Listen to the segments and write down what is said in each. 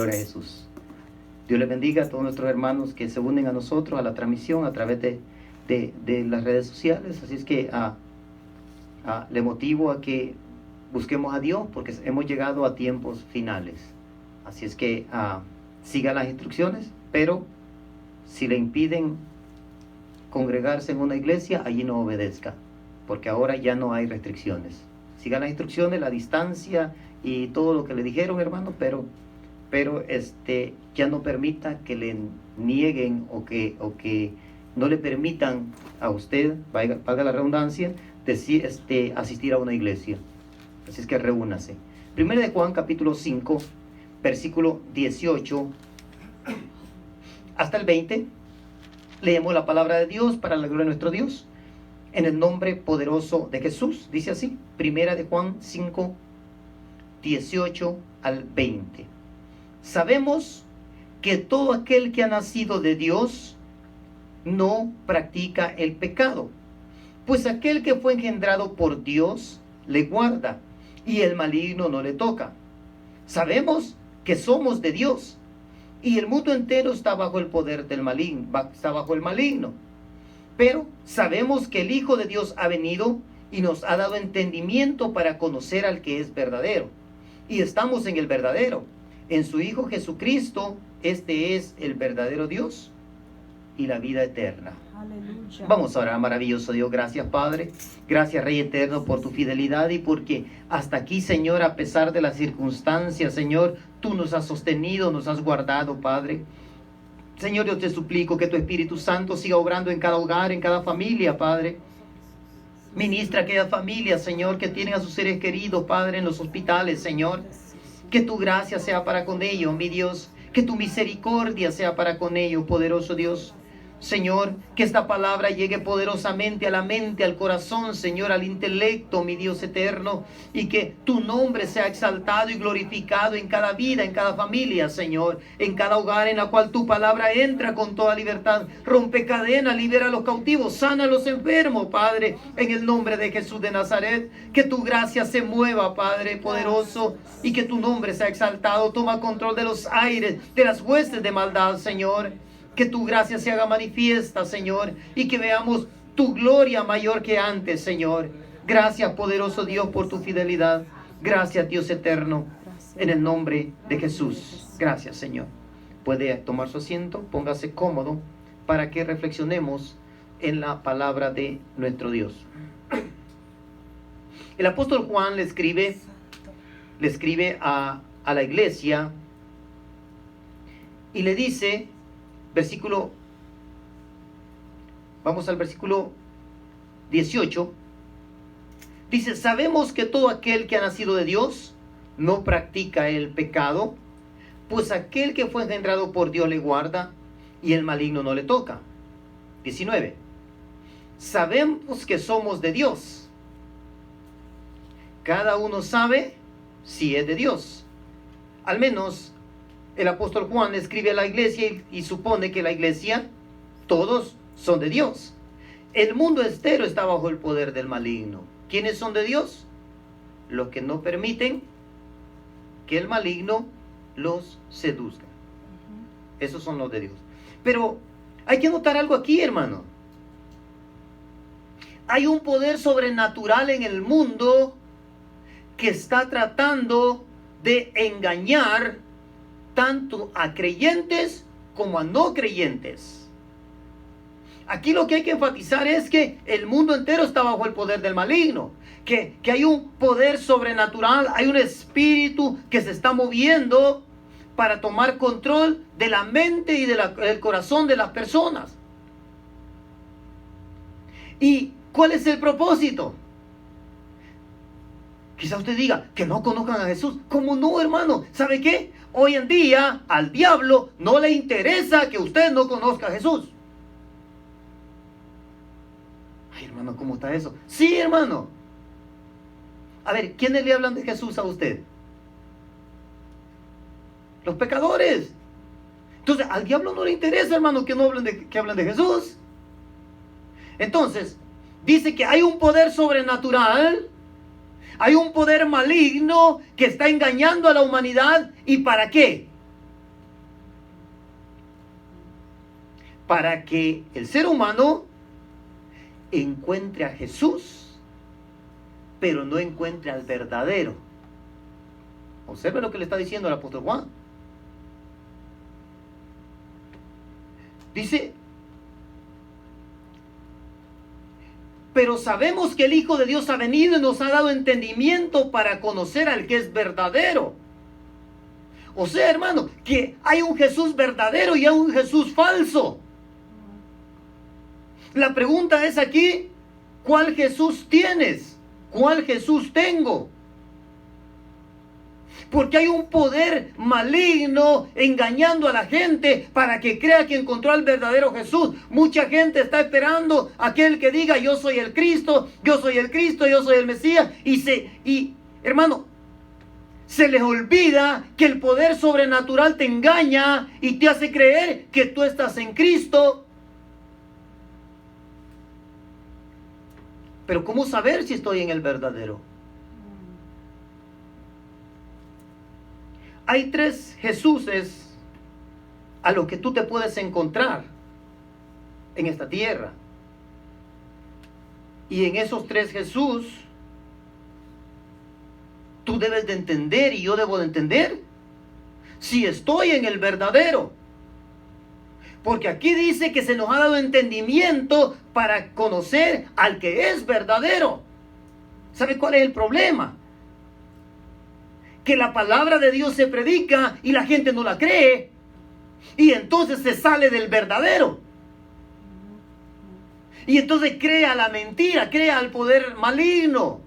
Gloria a Jesús. Dios les bendiga a todos nuestros hermanos que se unen a nosotros, a la transmisión a través de las redes sociales. Así es que le motivo a que busquemos a Dios, porque hemos llegado a tiempos finales. Así es que siga las instrucciones, pero si le impiden congregarse en una iglesia, allí no obedezca, porque ahora ya no hay restricciones. Siga las instrucciones, la distancia y todo lo que le dijeron, hermano, pero ya no permita que le nieguen o que no le permitan a usted, valga la redundancia, asistir a una iglesia. Así es que reúnase. Primero de Juan, capítulo 5, versículo 18 hasta el 20. Leemos la palabra de Dios para la gloria de nuestro Dios, en el nombre poderoso de Jesús. Dice así, Primera de Juan 5, 18 al 20. Sabemos que todo aquel que ha nacido de Dios no practica el pecado, pues aquel que fue engendrado por Dios le guarda, y el maligno no le toca. Sabemos que somos de Dios, y el mundo entero está bajo el poder del maligno, está bajo el maligno. Pero sabemos que el Hijo de Dios ha venido y nos ha dado entendimiento para conocer al que es verdadero. Y estamos en el verdadero, en su Hijo Jesucristo. Este es el verdadero Dios y la vida eterna. Aleluya. Vamos a orar. Maravilloso Dios, gracias Padre, gracias Rey eterno por tu fidelidad, y porque hasta aquí, Señor, a pesar de las circunstancias, Señor, tú nos has sostenido, nos has guardado, Padre. Señor, yo te suplico que tu Espíritu Santo siga obrando en cada hogar, en cada familia, Padre. Ministra a aquellas familias, Señor, que tienen a sus seres queridos, Padre, en los hospitales, Señor. Que tu gracia sea para con ellos, mi Dios. Que tu misericordia sea para con ellos, poderoso Dios. Señor, que esta palabra llegue poderosamente a la mente, al corazón, Señor, al intelecto, mi Dios eterno, y que tu nombre sea exaltado y glorificado en cada vida, en cada familia, Señor, en cada hogar en la cual tu palabra entra con toda libertad. Rompe cadenas, libera a los cautivos, sana a los enfermos, Padre, en el nombre de Jesús de Nazaret. Que tu gracia se mueva, Padre poderoso, y que tu nombre sea exaltado. Toma control de los aires, de las huestes de maldad, Señor. Que tu gracia se haga manifiesta, Señor, y que veamos tu gloria mayor que antes, Señor. Gracias, poderoso Dios, por tu fidelidad. Gracias, Dios eterno, en el nombre de Jesús. Gracias, Señor. Puede tomar su asiento, póngase cómodo para que reflexionemos en la palabra de nuestro Dios. El apóstol Juan le escribe a la iglesia y le dice, vamos al versículo 18. Dice, sabemos que todo aquel que ha nacido de Dios no practica el pecado, pues aquel que fue engendrado por Dios le guarda, y el maligno no le toca. 19. Sabemos que somos de Dios. Cada uno sabe si es de Dios. Al menos el apóstol Juan escribe a la iglesia y supone que la iglesia, todos son de Dios. El mundo entero está bajo el poder del maligno. ¿Quiénes son de Dios? Los que no permiten que el maligno los seduzca. Esos son los de Dios. Pero hay que notar algo aquí, hermano. Hay un poder sobrenatural en el mundo que está tratando de engañar tanto a creyentes como a no creyentes. Aquí lo que hay que enfatizar es que el mundo entero está bajo el poder del maligno, que hay un poder sobrenatural, hay un espíritu que se está moviendo para tomar control de la mente y del corazón de las personas. ¿Y cuál es el propósito? Quizá usted diga que no conozcan a Jesús. ¿Cómo no, hermano? ¿Sabe qué? Hoy en día al diablo no le interesa que usted no conozca a Jesús. Ay, hermano, ¿cómo está eso? Sí, hermano. A ver, ¿quiénes le hablan de Jesús a usted? Los pecadores. Entonces, al diablo no le interesa, hermano, que hablen de Jesús. Entonces, dice que hay un poder sobrenatural, hay un poder maligno que está engañando a la humanidad. ¿Y para qué? para que el ser humano encuentre a Jesús, pero no encuentre al verdadero. Observe lo que le está diciendo el apóstol Juan. Dice: pero sabemos que el Hijo de Dios ha venido y nos ha dado entendimiento para conocer al que es verdadero. O sea, hermano, que hay un Jesús verdadero y hay un Jesús falso. La pregunta es aquí: ¿cuál Jesús tienes? ¿Cuál Jesús tengo? Porque hay un poder maligno engañando a la gente para que crea que encontró al verdadero Jesús. Mucha gente está esperando a aquel que diga: yo soy el Cristo, yo soy el Cristo, yo soy el Mesías. Y hermano, se les olvida que el poder sobrenatural te engaña y te hace creer que tú estás en Cristo. Pero ¿cómo saber si estoy en el verdadero? Hay 3 Jesuses a los que tú te puedes encontrar en esta tierra. Y en esos 3 Jesús, tú debes de entender y yo debo de entender si estoy en el verdadero. Porque aquí dice que se nos ha dado entendimiento para conocer al que es verdadero. ¿Sabe cuál es el problema? Que la palabra de Dios se predica y la gente no la cree. Y entonces se sale del verdadero. Y entonces crea la mentira, crea el poder maligno.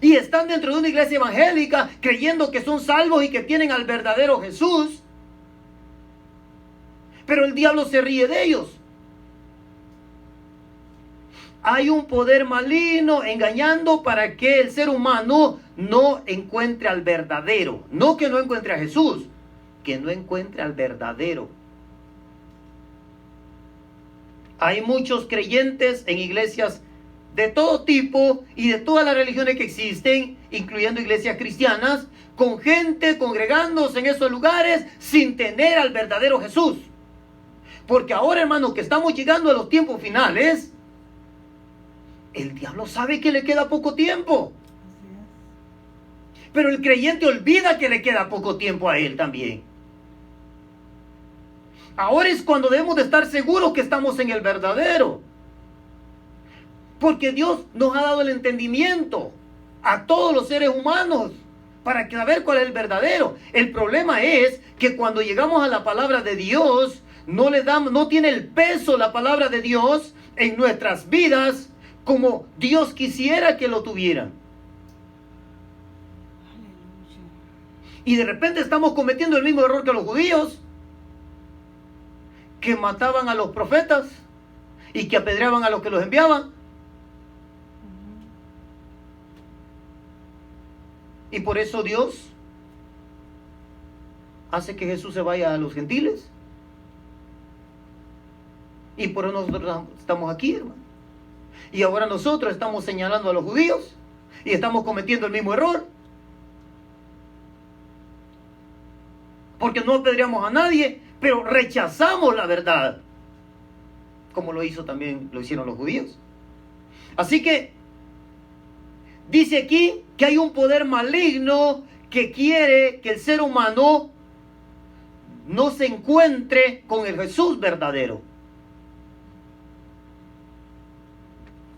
Y están dentro de una iglesia evangélica creyendo que son salvos y que tienen al verdadero Jesús. Pero el diablo se ríe de ellos. Hay un poder maligno engañando para que el ser humano no encuentre al verdadero. No que no encuentre a Jesús, que no encuentre al verdadero. Hay muchos creyentes en iglesias de todo tipo y de todas las religiones que existen, incluyendo iglesias cristianas, con gente congregándose en esos lugares sin tener al verdadero Jesús. Porque ahora, hermano, que estamos llegando a los tiempos finales, el diablo sabe que le queda poco tiempo. Pero el creyente olvida que le queda poco tiempo a él también. Ahora es cuando debemos de estar seguros que estamos en el verdadero. Porque Dios nos ha dado el entendimiento a todos los seres humanos para saber cuál es el verdadero. El problema es que cuando llegamos a la palabra de Dios, no tiene el peso la palabra de Dios en nuestras vidas como Dios quisiera que lo tuvieran. Y de repente estamos cometiendo el mismo error que los judíos, que mataban a los profetas y que apedreaban a los que los enviaban. Y por eso Dios hace que Jesús se vaya a los gentiles. Y por eso nosotros estamos aquí, hermano. Y ahora nosotros estamos señalando a los judíos y estamos cometiendo el mismo error. Porque no apedreamos a nadie, pero rechazamos la verdad, como lo hicieron los judíos. Así que dice aquí que hay un poder maligno que quiere que el ser humano no se encuentre con el Jesús verdadero.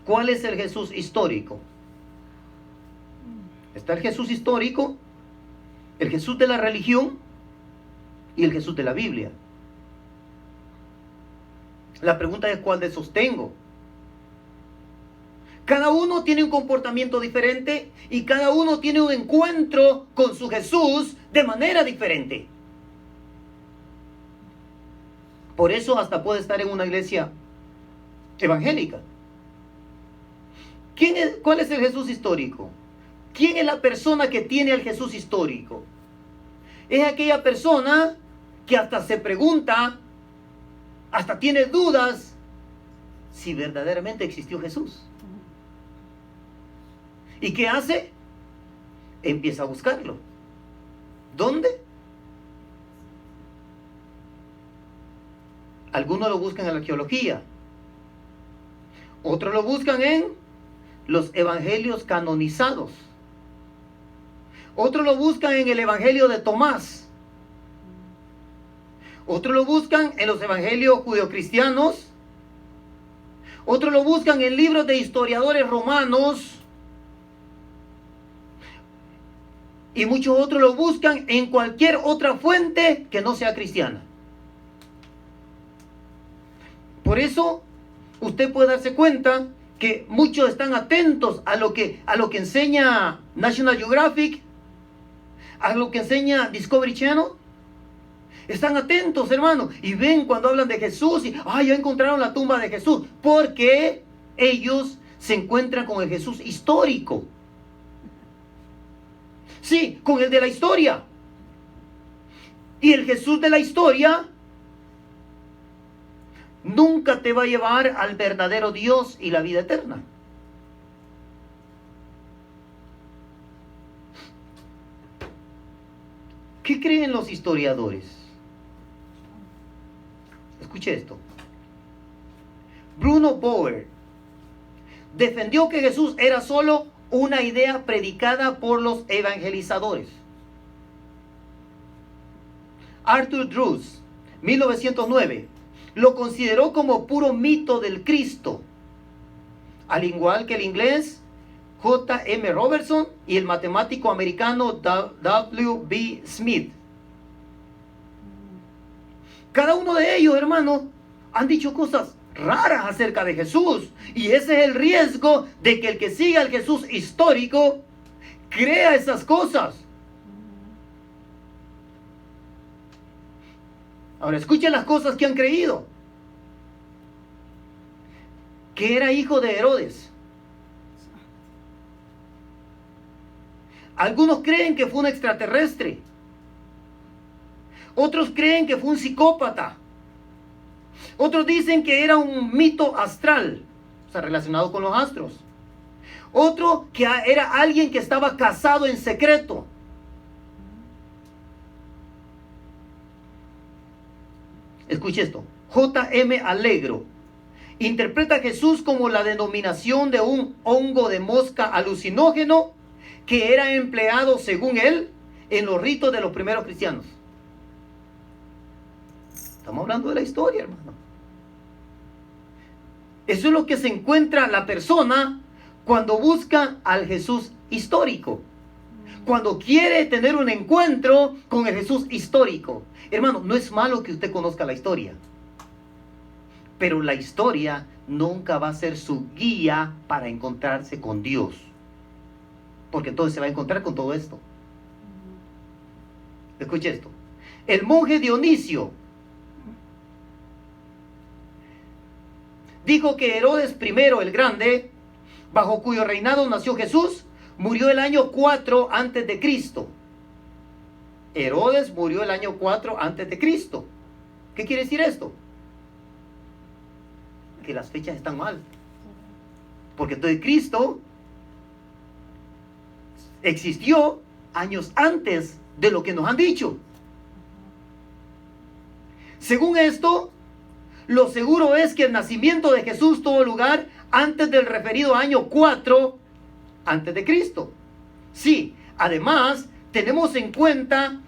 ¿Cuál es el Jesús histórico? Está el Jesús histórico, el Jesús de la religión y el Jesús de la Biblia. La pregunta es: ¿cuál de esos tengo? Cada uno tiene un comportamiento diferente y cada uno tiene un encuentro con su Jesús de manera diferente. Por eso hasta puede estar en una iglesia evangélica. ¿Cuál es el Jesús histórico? ¿Quién es la persona que tiene al Jesús histórico? Es aquella persona que hasta se pregunta, hasta tiene dudas si verdaderamente existió Jesús. ¿Y qué hace? Empieza a buscarlo. ¿Dónde? Algunos lo buscan en la arqueología. Otros lo buscan en los evangelios canonizados. Otros lo buscan en el evangelio de Tomás. Otros lo buscan en los evangelios judeocristianos. Otros lo buscan en libros de historiadores romanos. Y muchos otros lo buscan en cualquier otra fuente que no sea cristiana. Por eso, usted puede darse cuenta que muchos están atentos a lo que enseña National Geographic, a lo que enseña Discovery Channel. Están atentos, hermano, y ven cuando hablan de Jesús y ya encontraron la tumba de Jesús, porque ellos se encuentran con el Jesús histórico. Sí, con el de la historia. Y el Jesús de la historia nunca te va a llevar al verdadero Dios y la vida eterna. ¿Qué creen los historiadores? Escuche esto. Bruno Bauer defendió que Jesús era solo una idea predicada por los evangelizadores. Arthur Druce, 1909, lo consideró como puro mito del Cristo, al igual que el inglés J.M. Robertson y el matemático americano W.B. Smith. Cada uno de ellos, hermano, han dicho cosas raras acerca de Jesús. Y ese es el riesgo de que el que siga al Jesús histórico crea esas cosas. Ahora escuchen las cosas que han creído. Que era hijo de Herodes. Algunos creen que fue un extraterrestre. Otros creen que fue un psicópata. Otros dicen que era un mito astral, o sea, relacionado con los astros. Otro que era alguien que estaba casado en secreto. Escuche esto. J.M. Allegro interpreta a Jesús como la denominación de un hongo de mosca alucinógeno que era empleado, según él, en los ritos de los primeros cristianos. Estamos hablando de la historia, hermano. Eso es lo que se encuentra la persona cuando busca al Jesús histórico. Cuando quiere tener un encuentro con el Jesús histórico. Hermano, no es malo que usted conozca la historia. Pero la historia nunca va a ser su guía para encontrarse con Dios. Porque entonces se va a encontrar con todo esto. Escuche esto. El monje Dionisio dijo que Herodes I el Grande, bajo cuyo reinado nació Jesús, murió el año 4 antes de Cristo. Herodes murió el año 4 antes de Cristo. ¿Qué quiere decir esto? Que las fechas están mal. Porque entonces Cristo existió años antes de lo que nos han dicho. Según esto, lo seguro es que el nacimiento de Jesús tuvo lugar antes del referido año 4 antes de Cristo. Sí, además tenemos en cuenta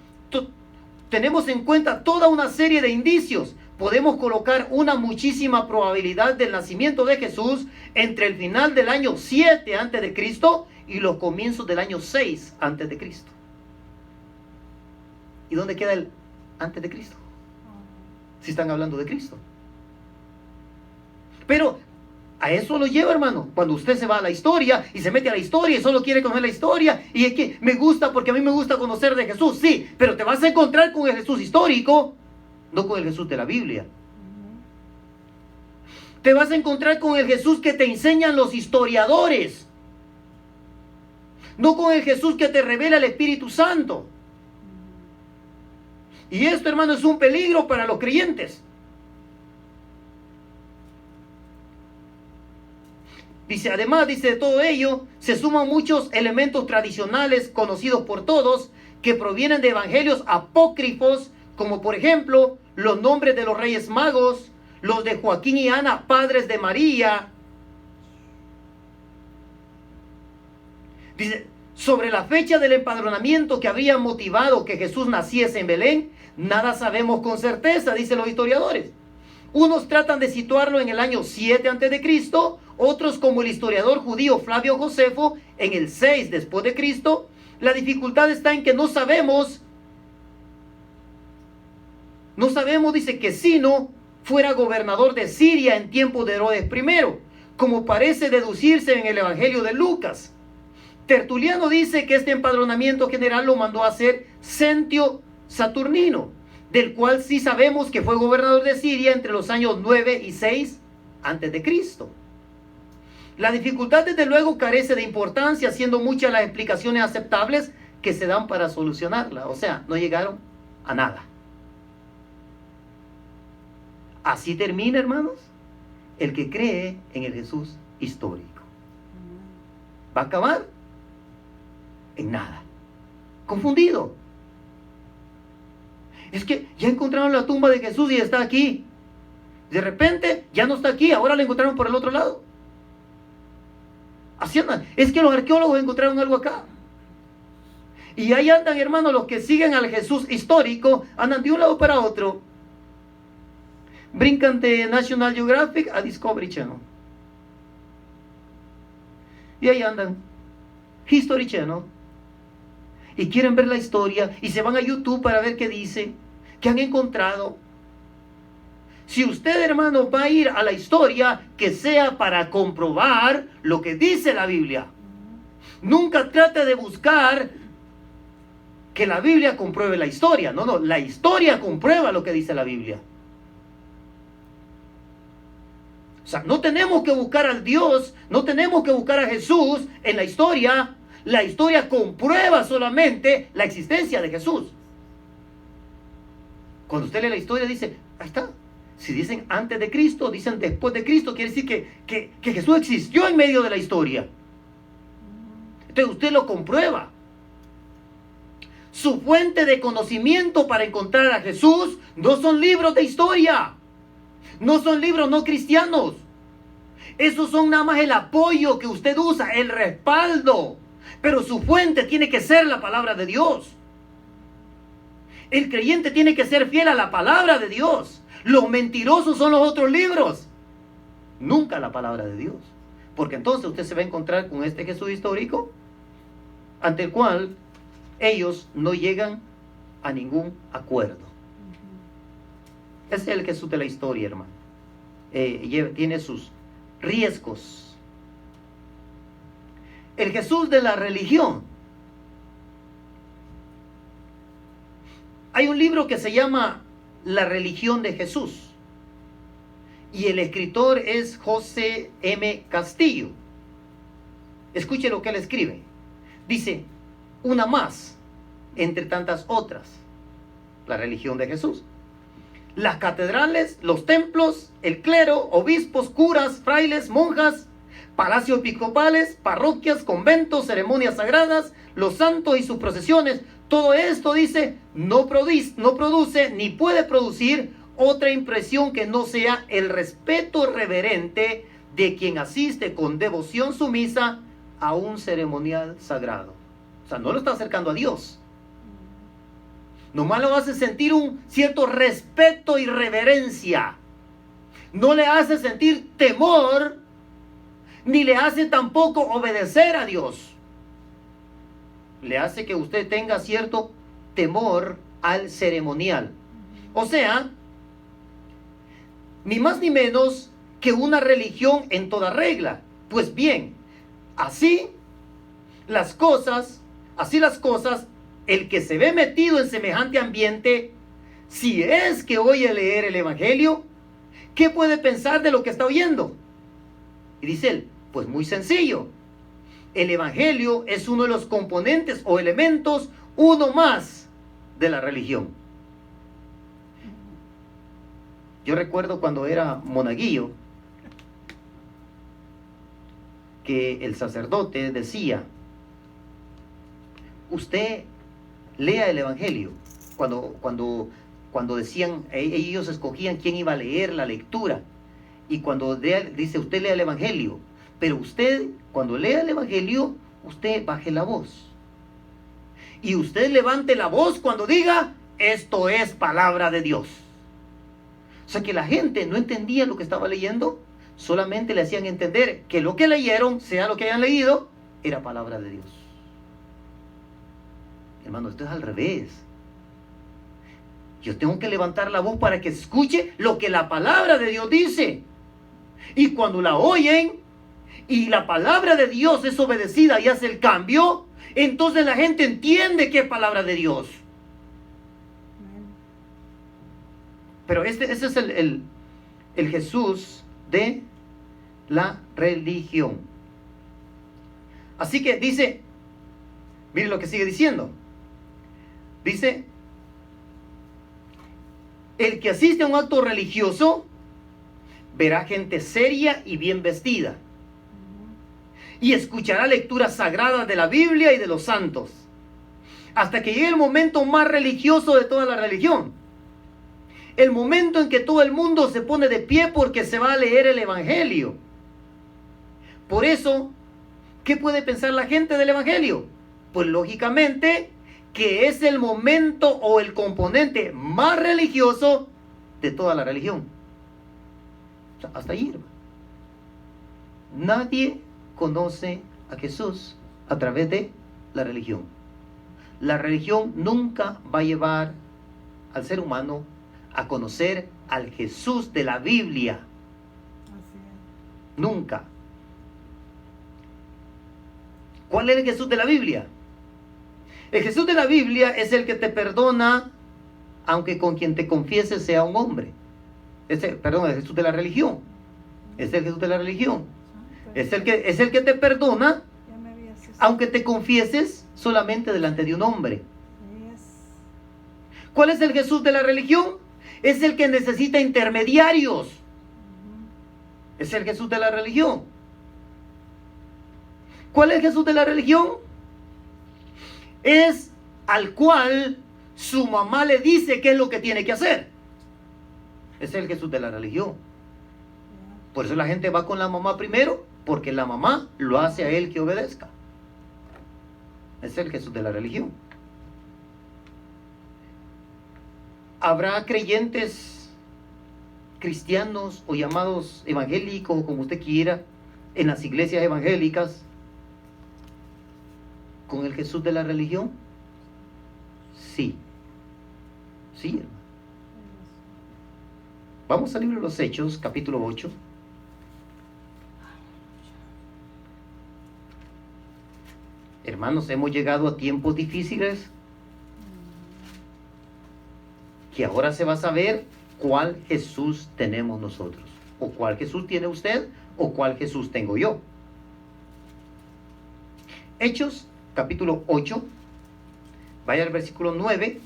toda una serie de indicios. Podemos colocar una muchísima probabilidad del nacimiento de Jesús entre el final del año 7 antes de Cristo y los comienzos del año 6 antes de Cristo. ¿Y dónde queda el antes de Cristo? Si están hablando de Cristo. Pero a eso lo lleva, hermano. Cuando usted se va a la historia y se mete a la historia y solo quiere conocer la historia, y es que me gusta porque a mí me gusta conocer de Jesús, sí, pero te vas a encontrar con el Jesús histórico, no con el Jesús de la Biblia. Te vas a encontrar con el Jesús que te enseñan los historiadores, no con el Jesús que te revela el Espíritu Santo. Y esto, hermano, es un peligro para los creyentes. Dice, además, dice, de todo ello, se suman muchos elementos tradicionales conocidos por todos que provienen de evangelios apócrifos, como por ejemplo, los nombres de los reyes magos, los de Joaquín y Ana, padres de María. Dice, sobre la fecha del empadronamiento que habría motivado que Jesús naciese en Belén, nada sabemos con certeza, dicen los historiadores. Unos tratan de situarlo en el año 7 a.C., otros, como el historiador judío Flavio Josefo, en el 6 después de Cristo. La dificultad está en que no sabemos, dice, que Sino fuera gobernador de Siria en tiempo de Herodes I, como parece deducirse en el Evangelio de Lucas. Tertuliano dice que este empadronamiento general lo mandó a hacer Centio Saturnino, del cual sí sabemos que fue gobernador de Siria entre los años 9 y 6 antes de Cristo. La dificultad, desde luego, carece de importancia, siendo muchas las explicaciones aceptables que se dan para solucionarla. O sea, no llegaron a nada. Así termina, hermanos, el que cree en el Jesús histórico. Va a acabar en nada. Confundido. Es que ya encontraron la tumba de Jesús y está aquí. De repente ya no está aquí, ahora la encontraron por el otro lado. Así andan. Es que los arqueólogos encontraron algo acá. Y ahí andan, hermanos, los que siguen al Jesús histórico, andan de un lado para otro. Brincan de National Geographic a Discovery Channel. Y ahí andan. History Channel. Y quieren ver la historia y se van a YouTube para ver qué dice, qué han encontrado. Si usted, hermano, va a ir a la historia, que sea para comprobar lo que dice la Biblia. Nunca trate de buscar que la Biblia compruebe la historia. No, la historia comprueba lo que dice la Biblia. O sea, no tenemos que buscar al Dios, no tenemos que buscar a Jesús en la historia. La historia comprueba solamente la existencia de Jesús. Cuando usted lee la historia dice, ahí está. Si dicen antes de Cristo, dicen después de Cristo, quiere decir que Jesús existió en medio de la historia. Entonces usted lo comprueba. Su fuente de conocimiento para encontrar a Jesús no son libros de historia. No son libros no cristianos. Esos son nada más el apoyo que usted usa, el respaldo. Pero su fuente tiene que ser la palabra de Dios. El creyente tiene que ser fiel a la palabra de Dios. Los mentirosos son los otros libros, nunca la palabra de Dios. Porque entonces usted se va a encontrar con este Jesús histórico, ante el cual ellos no llegan a ningún acuerdo. Ese es el Jesús de la historia, hermano. Tiene sus riesgos. El Jesús de la religión. Hay un libro que se llama La religión de Jesús, y el escritor es José M. Castillo. Escuche lo que él escribe. Dice, una más entre tantas otras, la religión de Jesús. Las catedrales, los templos, el clero, obispos, curas, frailes, monjas, palacios episcopales, parroquias, conventos, ceremonias sagradas, los santos y sus procesiones, todo esto, dice, no produce ni puede producir otra impresión que no sea el respeto reverente de quien asiste con devoción sumisa a un ceremonial sagrado. O sea, no lo está acercando a Dios. Nomás lo hace sentir un cierto respeto y reverencia. No le hace sentir temor, ni le hace tampoco obedecer a Dios. Le hace que usted tenga cierto temor al ceremonial. O sea, ni más ni menos que una religión en toda regla. Pues bien, así las cosas, el que se ve metido en semejante ambiente, si es que oye leer el Evangelio, ¿qué puede pensar de lo que está oyendo? Y dice él, pues muy sencillo. El Evangelio es uno de los componentes o elementos, uno más de la religión. Yo recuerdo cuando era monaguillo, que el sacerdote decía, usted lea el Evangelio. Cuando cuando decían, ellos escogían quién iba a leer la lectura. Y cuando dice, usted lea el Evangelio, pero usted, cuando lea el Evangelio, usted baje la voz. Y usted levante la voz cuando diga, esto es palabra de Dios. O sea que la gente no entendía lo que estaba leyendo, solamente le hacían entender que lo que leyeron, sea lo que hayan leído, era palabra de Dios. Hermano, esto es al revés. Yo tengo que levantar la voz para que escuche lo que la palabra de Dios dice. Y cuando la oyen y la palabra de Dios es obedecida y hace el cambio, entonces la gente entiende que es palabra de Dios. Pero ese es el Jesús de la religión. Así que dice, miren lo que sigue diciendo. Dice, el que asiste a un acto religioso verá gente seria y bien vestida, y escuchará lecturas sagradas de la Biblia y de los santos, hasta que llegue el momento más religioso de toda la religión, el momento en que todo el mundo se pone de pie porque se va a leer el Evangelio. Por eso, ¿qué puede pensar la gente del Evangelio? Pues lógicamente que es el momento o el componente más religioso de toda la religión. O sea, hasta ahí, hermano. Nadie conoce a Jesús a través de la religión. La religión nunca va a llevar al ser humano a conocer al Jesús de la Biblia. Nunca. ¿Cuál es el Jesús de la Biblia? El Jesús de la Biblia es el que te perdona, aunque con quien te confieses sea un hombre. El Jesús de la religión. Es el Jesús de la religión. Es el que te perdona, aunque te confieses solamente delante de un hombre. ¿Cuál es el Jesús de la religión? Es el que necesita intermediarios. Es el Jesús de la religión. ¿Cuál es el Jesús de la religión? Es al cual su mamá le dice qué es lo que tiene que hacer. Ese es el Jesús de la religión. Por eso la gente va con la mamá primero, porque la mamá lo hace a él que obedezca. Ese es el Jesús de la religión. Habrá creyentes cristianos o llamados evangélicos, como usted quiera, en las iglesias evangélicas, con el Jesús de la religión. Sí. Sí, hermano. Vamos al libro de los Hechos, capítulo 8. Hermanos, hemos llegado a tiempos difíciles que ahora se va a saber cuál Jesús tenemos nosotros, o cuál Jesús tiene usted, o cuál Jesús tengo yo. Hechos, capítulo 8, vaya al versículo 9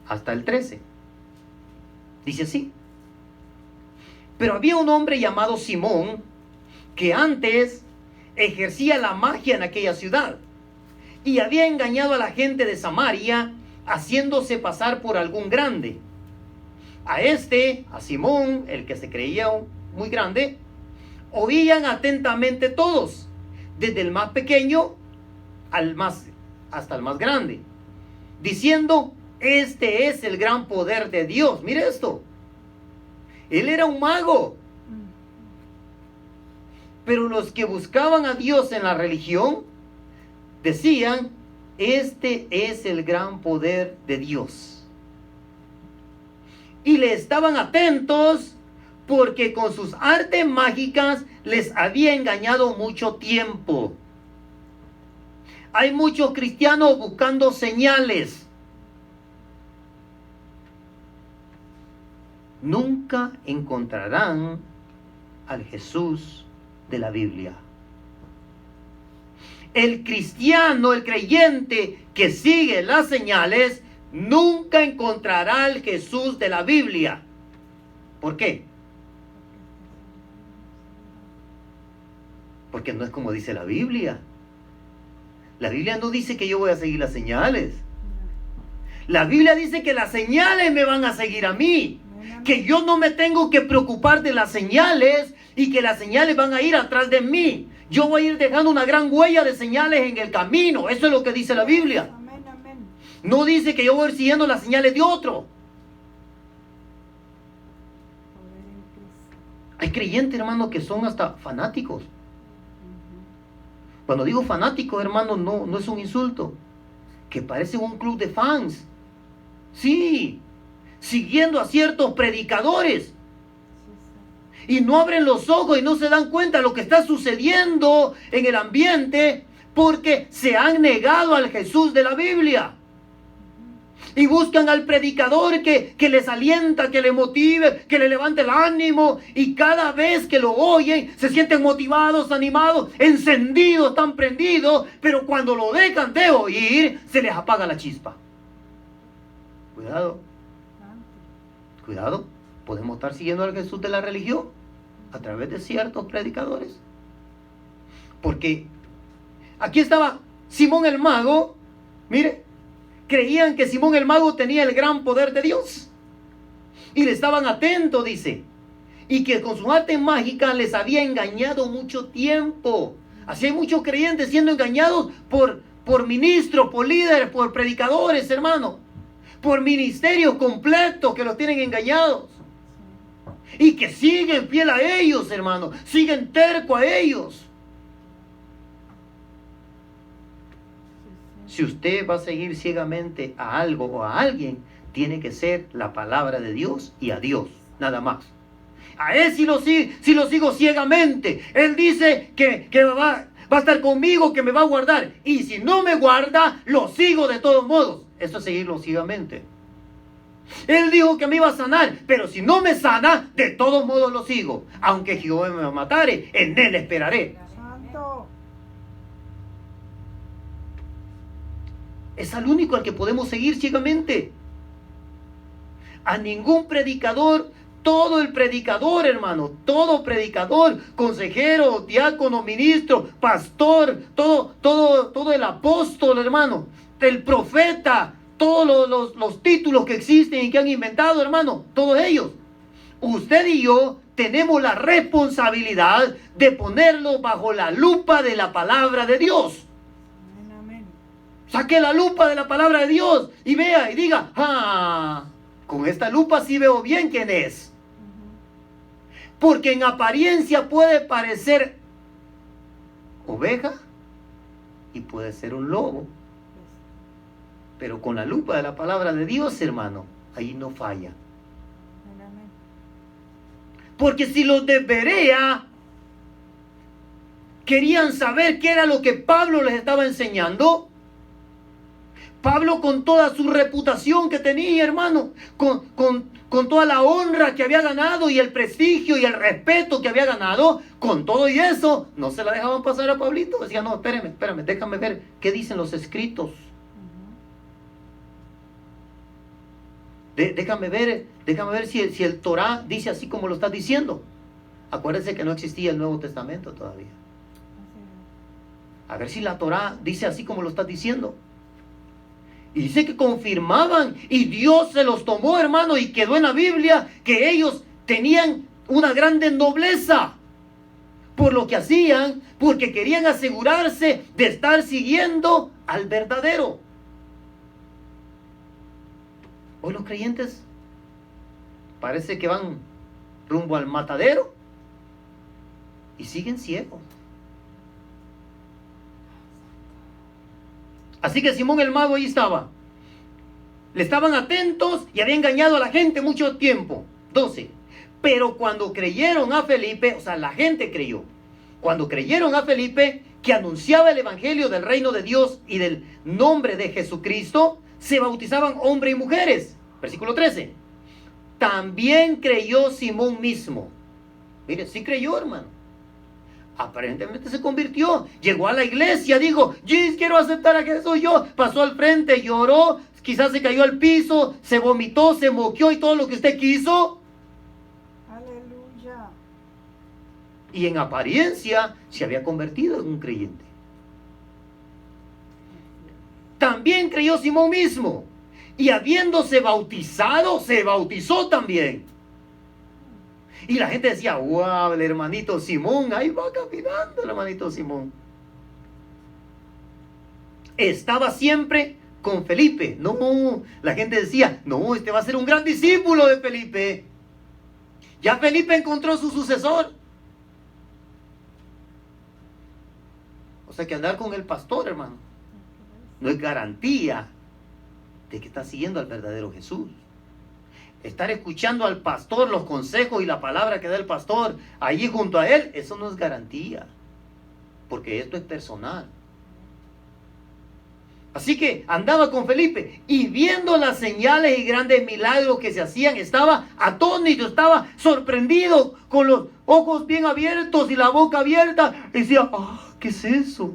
hasta el 13. Dice así: pero había un hombre llamado Simón, que antes ejercía la magia en aquella ciudad, y había engañado a la gente de Samaria, haciéndose pasar por algún grande. A Simón, el que se creía muy grande, oían atentamente todos, desde el más pequeño hasta el más grande, diciendo: este es el gran poder de Dios. Mire esto. Él era un mago. Pero los que buscaban a Dios en la religión decían: este es el gran poder de Dios. Y le estaban atentos porque con sus artes mágicas les había engañado mucho tiempo. Hay muchos cristianos buscando señales. Nunca encontrarán al Jesús de la Biblia. El cristiano, el creyente que sigue las señales, nunca encontrará al Jesús de la Biblia. ¿Por qué? Porque no es como dice la Biblia. La Biblia no dice que yo voy a seguir las señales. La Biblia dice que las señales me van a seguir a mí. Que yo no me tengo que preocupar de las señales y que las señales van a ir atrás de mí. Yo voy a ir dejando una gran huella de señales en el camino. Eso es lo que dice la Biblia. Amén, amén. No dice que yo voy a ir siguiendo las señales de otro. Poder en Cristo. Hay creyentes, hermano, que son hasta fanáticos. Cuando digo fanático, hermano, no es un insulto. Que parece un club de fans. Sí, siguiendo a ciertos predicadores. Sí, Y no abren los ojos y no se dan cuenta de lo que está sucediendo en el ambiente porque se han negado al Jesús de la Biblia. Y buscan al predicador que les alienta, que le motive, que le levante el ánimo. Y cada vez que lo oyen, se sienten motivados, animados, encendidos, están prendidos. Pero cuando lo dejan de oír, se les apaga la chispa. Cuidado, santo. cuidado. Podemos estar siguiendo al Jesús de la religión a través de ciertos predicadores. Porque aquí estaba Simón el mago. Mire, creían que Simón el mago tenía el gran poder de Dios. Y le estaban atentos, dice. Y que con su arte mágica les había engañado mucho tiempo. Así hay muchos creyentes siendo engañados por ministros, por líderes, por predicadores, hermano. Por ministerios completos que los tienen engañados. Y que siguen fiel a ellos, hermano. Siguen terco a ellos. Si usted va a seguir ciegamente a algo o a alguien, tiene que ser la palabra de Dios y a Dios, nada más. A Él si lo sigo ciegamente. Él dice que va a estar conmigo, que me va a guardar. Y si no me guarda, lo sigo de todos modos. Eso es seguirlo ciegamente. Él dijo que me iba a sanar, pero si no me sana, de todos modos lo sigo. Aunque Jehová me matare, en Él esperaré. Santo. Es al único al que podemos seguir ciegamente. A ningún predicador, todo el predicador, hermano, todo predicador, consejero, diácono, ministro, pastor, todo el apóstol, hermano, el profeta, todos los títulos que existen y que han inventado, hermano, todos ellos. Usted y yo tenemos la responsabilidad de ponerlo bajo la lupa de la palabra de Dios. Amén, amén. Saque la lupa de la palabra de Dios y vea y diga, con esta lupa sí veo bien quién es. Porque en apariencia puede parecer oveja y puede ser un lobo. Pero con la lupa de la palabra de Dios, hermano, ahí no falla. Amén, amén. Porque si los de Berea querían saber qué era lo que Pablo les estaba enseñando, Pablo, con toda su reputación que tenía, hermano, con toda la honra que había ganado y el prestigio y el respeto que había ganado, con todo y eso, no se la dejaban pasar a Pablito. Decían, no, espérame, déjame ver qué dicen los escritos. Déjame ver si el Torá dice así como lo estás diciendo. Acuérdense que no existía el Nuevo Testamento todavía. A ver si la Torá dice así como lo estás diciendo. Y dice que confirmaban y Dios se los tomó, hermano, y quedó en la Biblia que ellos tenían una grande nobleza por lo que hacían, porque querían asegurarse de estar siguiendo al verdadero. Hoy los creyentes parece que van rumbo al matadero y siguen ciegos. Así que Simón el mago ahí estaba. Le estaban atentos y había engañado a la gente mucho tiempo. 12. Pero cuando creyeron a Felipe, o sea, la gente creyó. Cuando creyeron a Felipe, que anunciaba el evangelio del reino de Dios y del nombre de Jesucristo, se bautizaban hombres y mujeres. Versículo 13. También creyó Simón mismo. Mire, sí creyó, hermano. Aparentemente se convirtió, llegó a la iglesia, dijo, quiero aceptar a Jesús. Yo pasó al frente, lloró, quizás se cayó al piso, se vomitó, se moqueó y todo lo que usted quiso. Aleluya. Y en apariencia se había convertido en un creyente. También creyó Simón mismo, y habiéndose bautizado, se bautizó también. Y la gente decía, wow, el hermanito Simón, ahí va caminando el hermanito Simón. Estaba siempre con Felipe. No, la gente decía, no, este va a ser un gran discípulo de Felipe. Ya Felipe encontró su sucesor. O sea que andar con el pastor, hermano, no es garantía de que está siguiendo al verdadero Jesús. Estar escuchando al pastor, los consejos y la palabra que da el pastor allí junto a él, eso no es garantía, porque esto es personal. Así que andaba con Felipe y viendo las señales y grandes milagros que se hacían, estaba atónito, estaba sorprendido, con los ojos bien abiertos y la boca abierta. Decía, ¿qué es eso?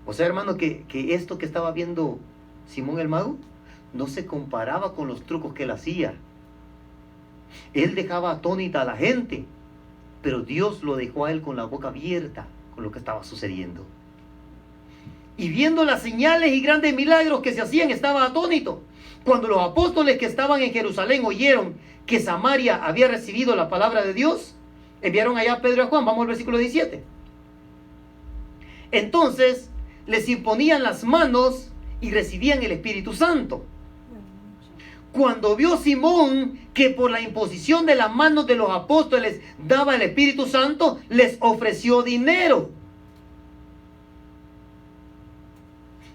O sea, hermano, que esto que estaba viendo Simón el mago no se comparaba con los trucos que él hacía. Él dejaba atónita a la gente, pero Dios lo dejó a él con la boca abierta con lo que estaba sucediendo. Y viendo las señales y grandes milagros que se hacían, estaba atónito. Cuando los apóstoles que estaban en Jerusalén oyeron que Samaria había recibido la palabra de Dios, enviaron allá a Pedro y a Juan. Vamos al versículo 17. Entonces les imponían las manos y recibían el Espíritu Santo. Cuando vio Simón que por la imposición de las manos de los apóstoles daba el Espíritu Santo, les ofreció dinero.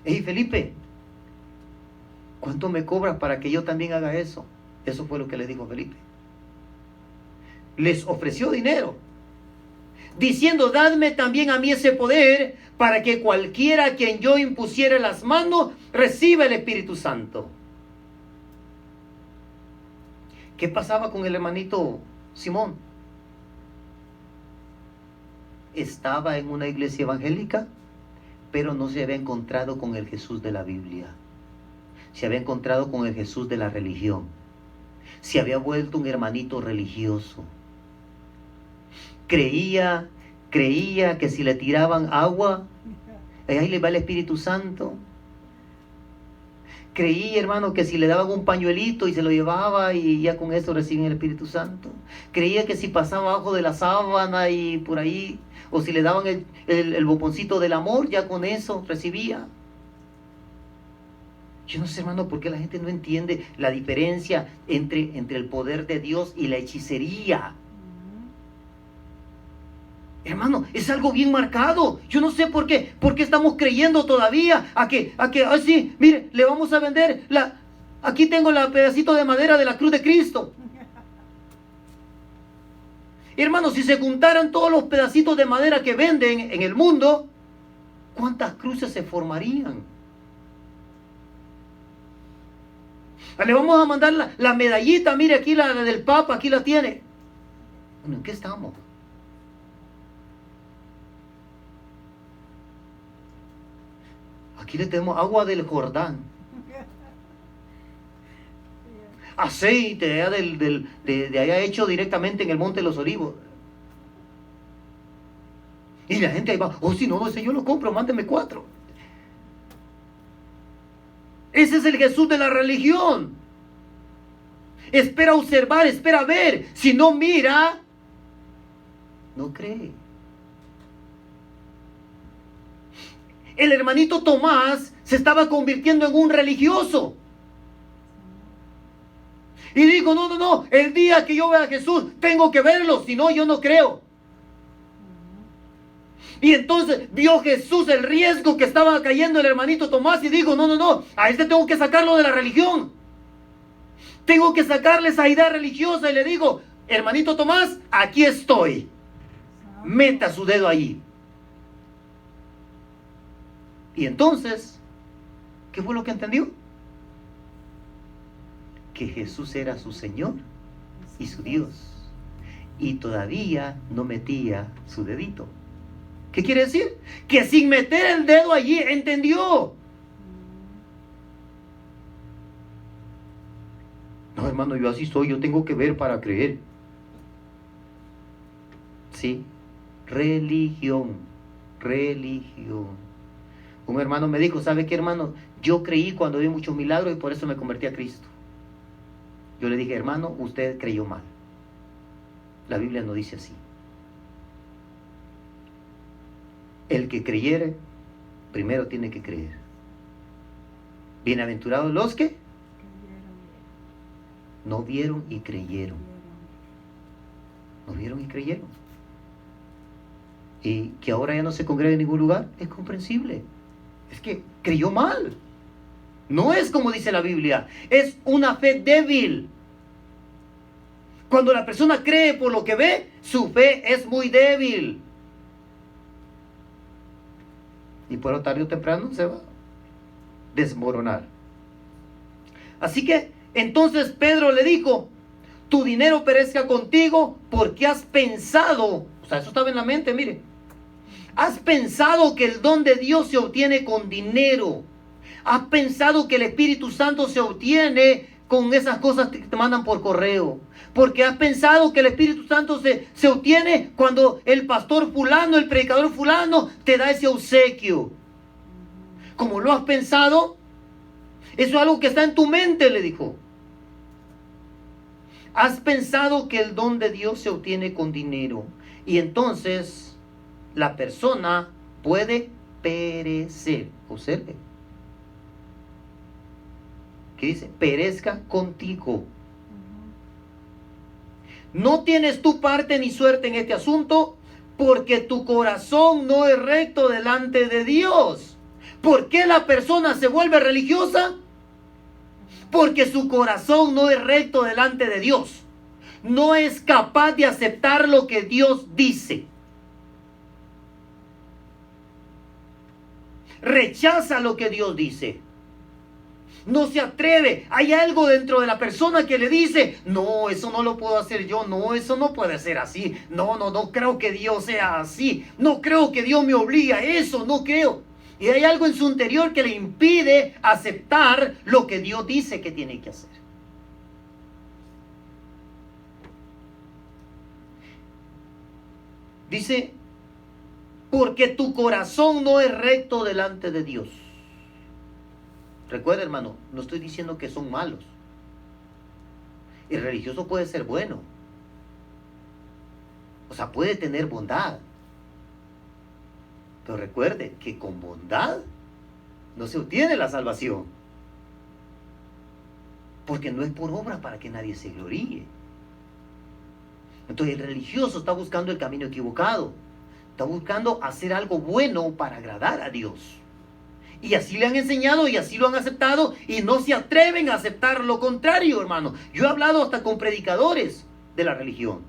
Hey Felipe, ¿cuánto me cobras para que yo también haga eso? Eso fue lo que le dijo Felipe. Les ofreció dinero, diciendo, dadme también a mí ese poder para que cualquiera a quien yo impusiera las manos reciba el Espíritu Santo. ¿Qué pasaba con el hermanito Simón? Estaba en una iglesia evangélica, pero no se había encontrado con el Jesús de la Biblia. Se había encontrado con el Jesús de la religión. Se había vuelto un hermanito religioso. Creía que si le tiraban agua, ahí le va el Espíritu Santo. Creía, hermano, que si le daban un pañuelito y se lo llevaba y ya con eso recibían el Espíritu Santo. Creía que si pasaba abajo de la sábana y por ahí, o si le daban el bomboncito del amor, ya con eso recibía. Yo no sé, hermano, por qué la gente no entiende la diferencia entre el poder de Dios y la hechicería. Hermano, es algo bien marcado. Yo no sé por qué estamos creyendo todavía a que, sí, mire, le vamos a vender aquí tengo el pedacito de madera de la cruz de Cristo. Hermano, si se juntaran todos los pedacitos de madera que venden en el mundo, ¿cuántas cruces se formarían? Le vamos a mandar la medallita, mire aquí la del Papa, aquí la tiene. Bueno, ¿en qué estamos? Aquí le tenemos agua del Jordán, aceite de allá hecho directamente en el Monte de los Olivos. Y la gente ahí va, si no, ese yo lo compro, mándeme 4. Ese es el Jesús de la religión. Espera observar, espera ver. Si no mira, no cree. El hermanito Tomás se estaba convirtiendo en un religioso. Y digo, no, el día que yo vea a Jesús, tengo que verlo, si no, yo no creo. Y entonces vio Jesús el riesgo que estaba cayendo el hermanito Tomás y dijo, no, a este tengo que sacarlo de la religión. Tengo que sacarle esa idea religiosa y le digo, hermanito Tomás, aquí estoy. Meta su dedo allí. Y entonces, ¿qué fue lo que entendió? Que Jesús era su Señor y su Dios. Y todavía no metía su dedito. ¿Qué quiere decir? Que sin meter el dedo allí, entendió. No, hermano, yo así soy, yo tengo que ver para creer. Sí, religión. Un hermano me dijo, ¿sabe qué, hermano? Yo creí cuando vi muchos milagros y por eso me convertí a Cristo. Yo le dije, hermano, usted creyó mal. La Biblia no dice así. El que creyere, primero tiene que creer. Bienaventurados los que no vieron y creyeron. No vieron y creyeron. Y que ahora ya no se congrega en ningún lugar, es comprensible. Es que creyó mal. No es como dice la Biblia, es una fe débil. Cuando la persona cree por lo que ve, su fe es muy débil. Y por tarde o temprano se va a desmoronar. Así que entonces Pedro le dijo, tu dinero perezca contigo porque has pensado, o sea, eso estaba en la mente, mire, has pensado que el don de Dios se obtiene con dinero. Has pensado que el Espíritu Santo se obtiene con esas cosas que te mandan por correo. Porque has pensado que el Espíritu Santo se obtiene cuando el pastor fulano, el predicador fulano, te da ese obsequio. Como lo has pensado, eso es algo que está en tu mente, le dijo. Has pensado que el don de Dios se obtiene con dinero. Y entonces la persona puede perecer. Observe. ¿Qué dice? Perezca contigo. No tienes tu parte ni suerte en este asunto porque tu corazón no es recto delante de Dios. ¿Por qué la persona se vuelve religiosa? Porque su corazón no es recto delante de Dios. No es capaz de aceptar lo que Dios dice. Rechaza lo que Dios dice. No se atreve. Hay algo dentro de la persona que le dice, no, eso no lo puedo hacer yo. No, eso no puede ser así. No creo que Dios sea así. No creo que Dios me obligue a eso. No creo. Y hay algo en su interior que le impide aceptar lo que Dios dice que tiene que hacer. Dice, porque tu corazón no es recto delante de Dios. Recuerda, hermano, no estoy diciendo que son malos. El religioso puede ser bueno. O sea, puede tener bondad. Pero recuerde que con bondad no se obtiene la salvación. Porque no es por obra para que nadie se gloríe. Entonces el religioso está buscando el camino equivocado. Está buscando hacer algo bueno para agradar a Dios. Y así le han enseñado y así lo han aceptado y no se atreven a aceptar lo contrario, hermano. Yo he hablado hasta con predicadores de la religión.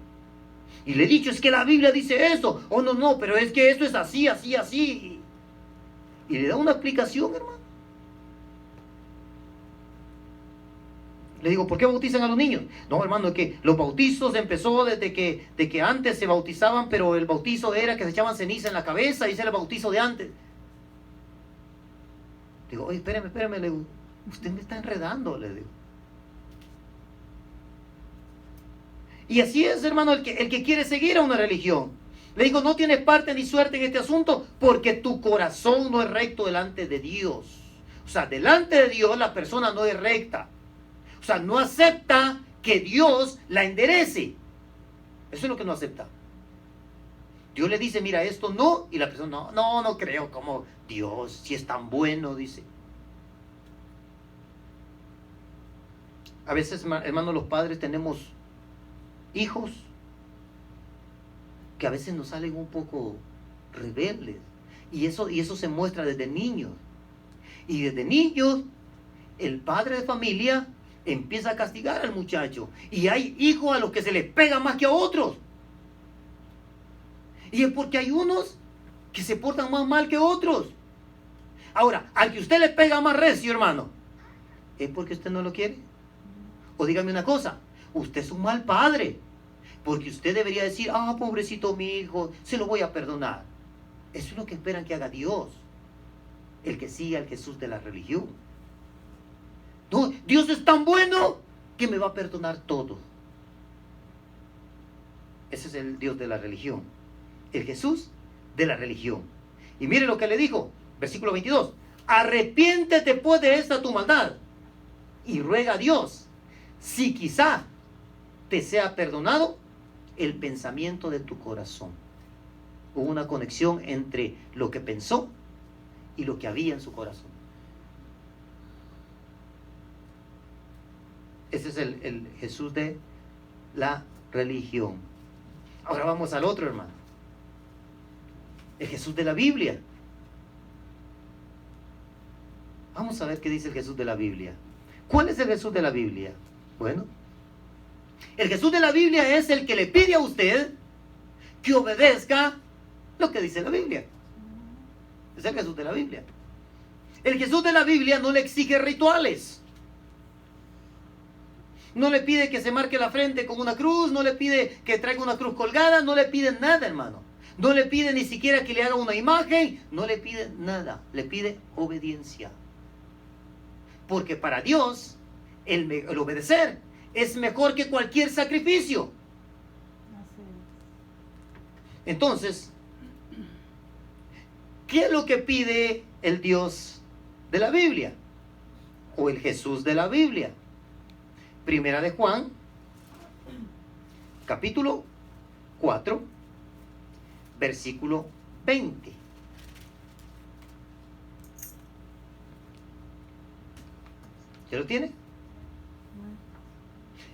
Y le he dicho, es que la Biblia dice eso. Oh, no, pero es que esto es así, así, así. Y le da una explicación, hermano. Le digo, ¿por qué bautizan a los niños? No, hermano, es que los bautizos empezó desde que antes se bautizaban, pero el bautizo era que se echaban ceniza en la cabeza y ese era el bautizo de antes. Digo, oye, espérame, le digo, usted me está enredando, le digo. Y así es, hermano, el que quiere seguir a una religión. Le digo, no tienes parte ni suerte en este asunto porque tu corazón no es recto delante de Dios. O sea, delante de Dios la persona no es recta. O sea, no acepta que Dios la enderece. Eso es lo que no acepta. Dios le dice, mira, esto no, y la persona, no creo, como Dios, si es tan bueno, dice. A veces, hermano, los padres tenemos hijos que a veces nos salen un poco rebeldes, y eso se muestra desde niños. Y desde niños, el padre de familia empieza a castigar al muchacho, y hay hijos a los que se les pega más que a otros. Y es porque hay unos que se portan más mal que otros. Ahora, al que usted le pega más recio, hermano, ¿es porque usted no lo quiere? O dígame una cosa, usted es un mal padre, porque usted debería decir, pobrecito mi hijo, se lo voy a perdonar. Eso es lo que esperan que haga Dios, el que siga al Jesús de la religión. No, Dios es tan bueno que me va a perdonar todo. Ese es el Dios de la religión. El Jesús de la religión. Y mire lo que le dijo, Versículo 22. Arrepiéntete pues de esta tu maldad y ruega a Dios si quizá te sea perdonado el pensamiento de tu corazón. Hubo una conexión entre lo que pensó y lo que había en su corazón. Ese es el Jesús de la religión. Ahora vamos al otro, hermano. El Jesús de la Biblia. Vamos a ver qué dice el Jesús de la Biblia. ¿Cuál es el Jesús de la Biblia? Bueno, el Jesús de la Biblia es el que le pide a usted que obedezca lo que dice la Biblia. Es el Jesús de la Biblia. El Jesús de la Biblia no le exige rituales. No le pide que se marque la frente con una cruz, no le pide que traiga una cruz colgada, no le pide nada, hermano. No le pide ni siquiera que le haga una imagen, no le pide nada, le pide obediencia. Porque para Dios, el obedecer es mejor que cualquier sacrificio. Así Entonces, ¿qué es lo que pide el Dios de la Biblia? O el Jesús de la Biblia. Primera de Juan, capítulo 4, versículo 20. ¿Ya lo tiene?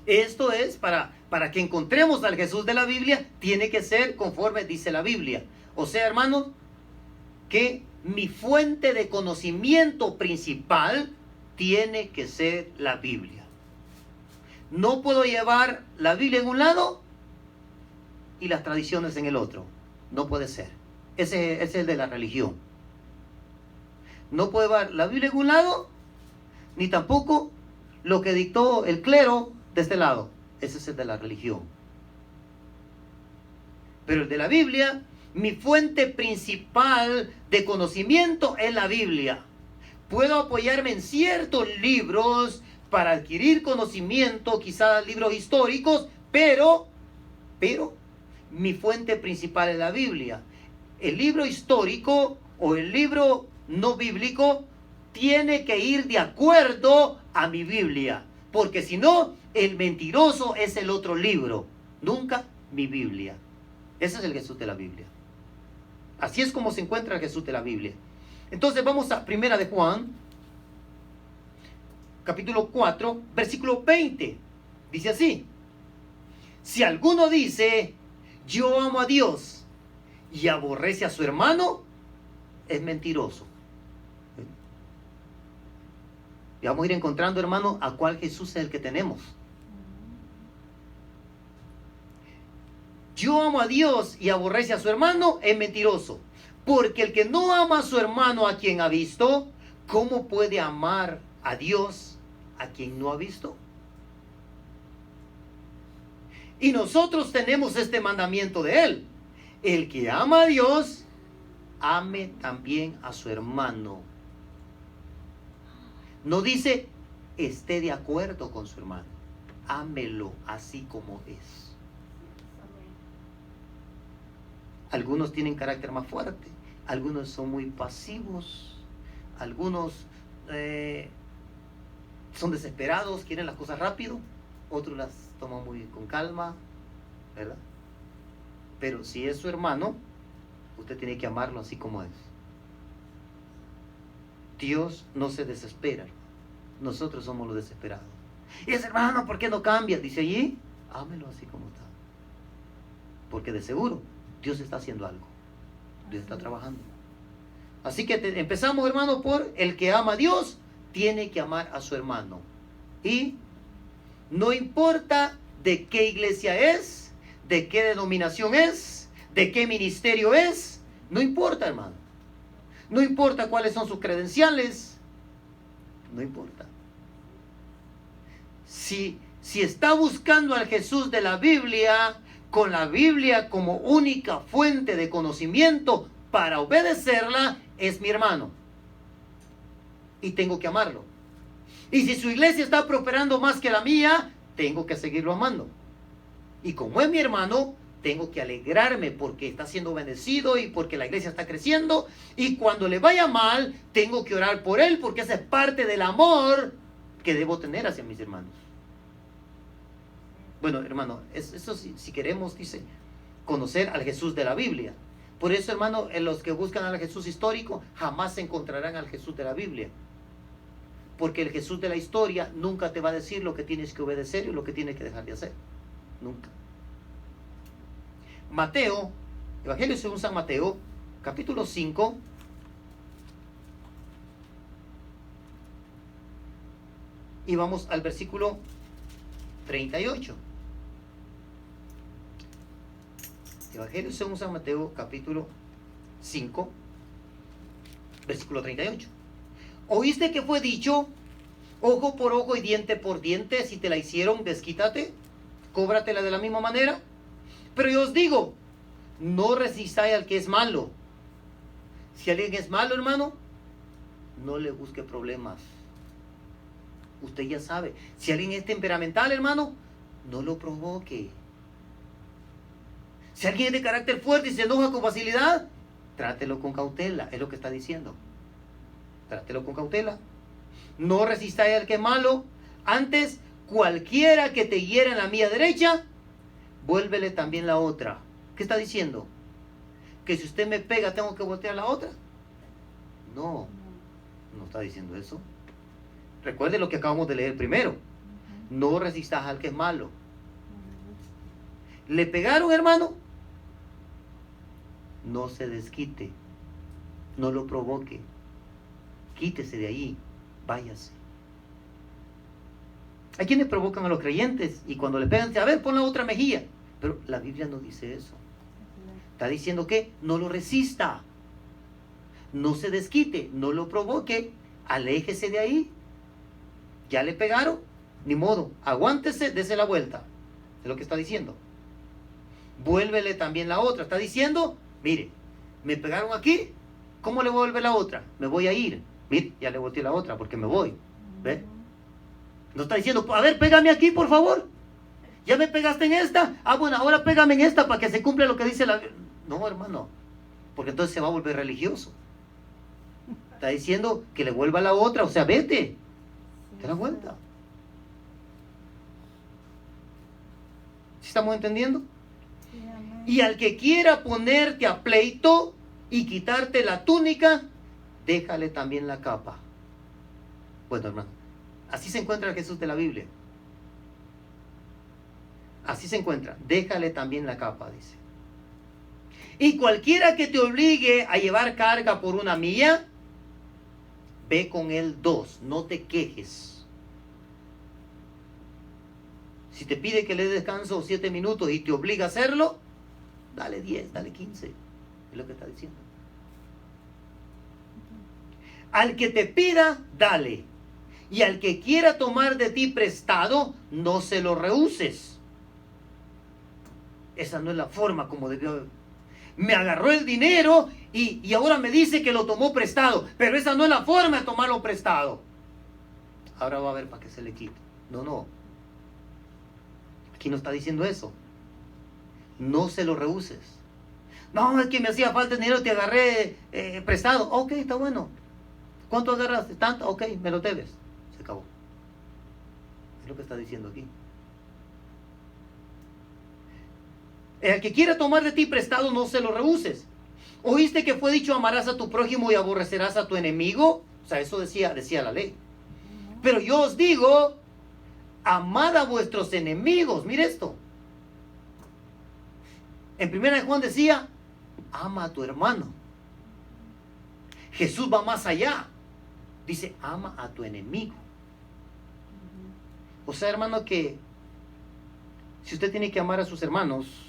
Esto es para que encontremos al Jesús de la Biblia, tiene que ser conforme dice la Biblia. O sea, hermanos, que mi fuente de conocimiento principal tiene que ser la Biblia. No puedo llevar la Biblia en un lado y las tradiciones en el otro. No puede ser. Ese es el de la religión. No puedo llevar la Biblia en un lado, ni tampoco lo que dictó el clero de este lado. Ese es el de la religión. Pero el de la Biblia, mi fuente principal de conocimiento es la Biblia. Puedo apoyarme en ciertos libros para adquirir conocimiento, quizás libros históricos, pero mi fuente principal es la Biblia. El libro histórico o el libro no bíblico tiene que ir de acuerdo a mi Biblia, porque si no, el mentiroso es el otro libro, nunca mi Biblia. Ese es el Jesús de la Biblia. Así es como se encuentra el Jesús de la Biblia. Entonces vamos a Primera de Juan, capítulo 4, versículo 20. Dice así: si alguno dice, yo amo a Dios, y aborrece a su hermano, es mentiroso. Y vamos a ir encontrando, hermano, a cuál Jesús es el que tenemos. Yo amo a Dios y aborrece a su hermano, es mentiroso. Porque el que no ama a su hermano a quien ha visto, ¿cómo puede amar a Dios a quien no ha visto? Y nosotros tenemos este mandamiento de Él: el que ama a Dios, ame también a su hermano. No dice esté de acuerdo con su hermano, ámelo así como es. Algunos tienen carácter más fuerte, algunos son muy pasivos, algunos son desesperados, quieren las cosas rápido, otros las toman muy con calma, ¿verdad? Pero si es su hermano, usted tiene que amarlo así como es. Dios no se desespera, nosotros somos los desesperados. Y ese hermano, ¿por qué no cambia? Dice allí, ámelo así como está. Porque de seguro Dios está haciendo algo, Dios está trabajando. Así que empezamos, hermano, por el que ama a Dios tiene que amar a su hermano. Y no importa de qué iglesia es, de qué denominación es, de qué ministerio es, no importa, hermano. No importa cuáles son sus credenciales, no importa. Si está buscando al Jesús de la Biblia, con la Biblia como única fuente de conocimiento para obedecerla, es mi hermano. Y tengo que amarlo. Y si su iglesia está prosperando más que la mía, tengo que seguirlo amando. Y como es mi hermano, tengo que alegrarme porque está siendo bendecido y porque la iglesia está creciendo. Y cuando le vaya mal, tengo que orar por él porque esa es parte del amor que debo tener hacia mis hermanos. Bueno, hermano, eso si queremos, dice, conocer al Jesús de la Biblia. Por eso, hermano, en los que buscan al Jesús histórico jamás encontrarán al Jesús de la Biblia. Porque el Jesús de la historia nunca te va a decir lo que tienes que obedecer y lo que tienes que dejar de hacer. Nunca. Mateo, Evangelio según San Mateo, capítulo 5. Y vamos al versículo 38. Evangelio según San Mateo, capítulo 5, versículo 38. ¿Oíste que fue dicho, ojo por ojo y diente por diente? Si te la hicieron, desquítate, cóbratela de la misma manera. Pero yo os digo, no resistáis al que es malo. Si alguien es malo, hermano, no le busque problemas. Usted ya sabe. Si alguien es temperamental, hermano, no lo provoque. Si alguien es de carácter fuerte y se enoja con facilidad, trátelo con cautela, es lo que está diciendo. Trátelo con cautela. No resistáis al que es malo. Antes, cualquiera que te hiera en la mía derecha, vuélvele también la otra. ¿Qué está diciendo? ¿Que si usted me pega tengo que voltear la otra? No, no está diciendo eso. Recuerde lo que acabamos de leer primero. No resistas al que es malo. ¿Le pegaron, hermano? No se desquite. No lo provoque. Quítese de ahí. Váyase. Hay quienes provocan a los creyentes y cuando le pegan, a ver, pon la otra mejilla. Pero la Biblia no dice eso. Está diciendo que no lo resista. No se desquite. No lo provoque. Aléjese de ahí. Ya le pegaron. Ni modo. Aguántese, dese la vuelta. Es lo que está diciendo. Vuélvele también la otra. Está diciendo, mire, me pegaron aquí. ¿Cómo le vuelve la otra? Me voy a ir. Mire, ya le volteé la otra porque me voy. ¿Ve? No está diciendo, a ver, pégame aquí, por favor. ¿Ya me pegaste en esta? Ah, bueno, ahora pégame en esta para que se cumpla lo que dice la... No, hermano. Porque entonces se va a volver religioso. Está diciendo que le vuelva la otra. O sea, vete. ¿Te das cuenta? ¿Sí estamos entendiendo? Y al que quiera ponerte a pleito y quitarte la túnica, déjale también la capa. Bueno, hermano, así se encuentra el Jesús de la Biblia. Así se encuentra. Déjale también la capa, dice. Y cualquiera que te obligue a llevar carga por una milla, ve con él 2. No te quejes. Si te pide que le des descanso 7 minutos y te obliga a hacerlo, dale 10, dale 15. Es lo que está diciendo. Al que te pida, dale. Y al que quiera tomar de ti prestado, no se lo rehuses. Esa no es la forma como debió. Me agarró el dinero y ahora me dice que lo tomó prestado. Pero esa no es la forma de tomarlo prestado. Ahora va a ver para qué se le quita. No. Aquí no está diciendo eso. No se lo rehuses. No, es que me hacía falta dinero, te agarré prestado. Ok, está bueno. ¿Cuánto agarraste? Tanto. Ok, me lo debes. Se acabó. Es lo que está diciendo aquí. El que quiera tomar de ti prestado, no se lo rehuses. ¿Oíste que fue dicho, amarás a tu prójimo y aborrecerás a tu enemigo? O sea, eso decía la ley. Pero yo os digo, amad a vuestros enemigos. Mire esto. En 1 Juan decía, ama a tu hermano. Jesús va más allá. Dice, ama a tu enemigo. O sea, hermano, que si usted tiene que amar a sus hermanos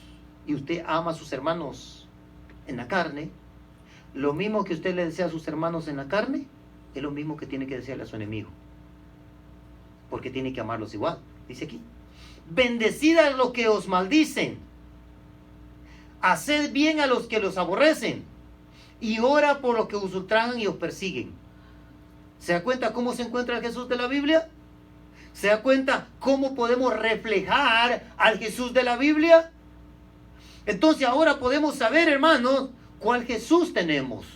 y usted ama a sus hermanos en la carne, lo mismo que usted le desea a sus hermanos en la carne, es lo mismo que tiene que desearle a su enemigo. Porque tiene que amarlos igual. Dice aquí, bendecid a los que os maldicen, haced bien a los que los aborrecen, y ora por los que os ultrajan y os persiguen. ¿Se da cuenta cómo se encuentra el Jesús de la Biblia? ¿Se da cuenta cómo podemos reflejar al Jesús de la Biblia? Entonces ahora podemos saber, hermanos, cuál Jesús tenemos.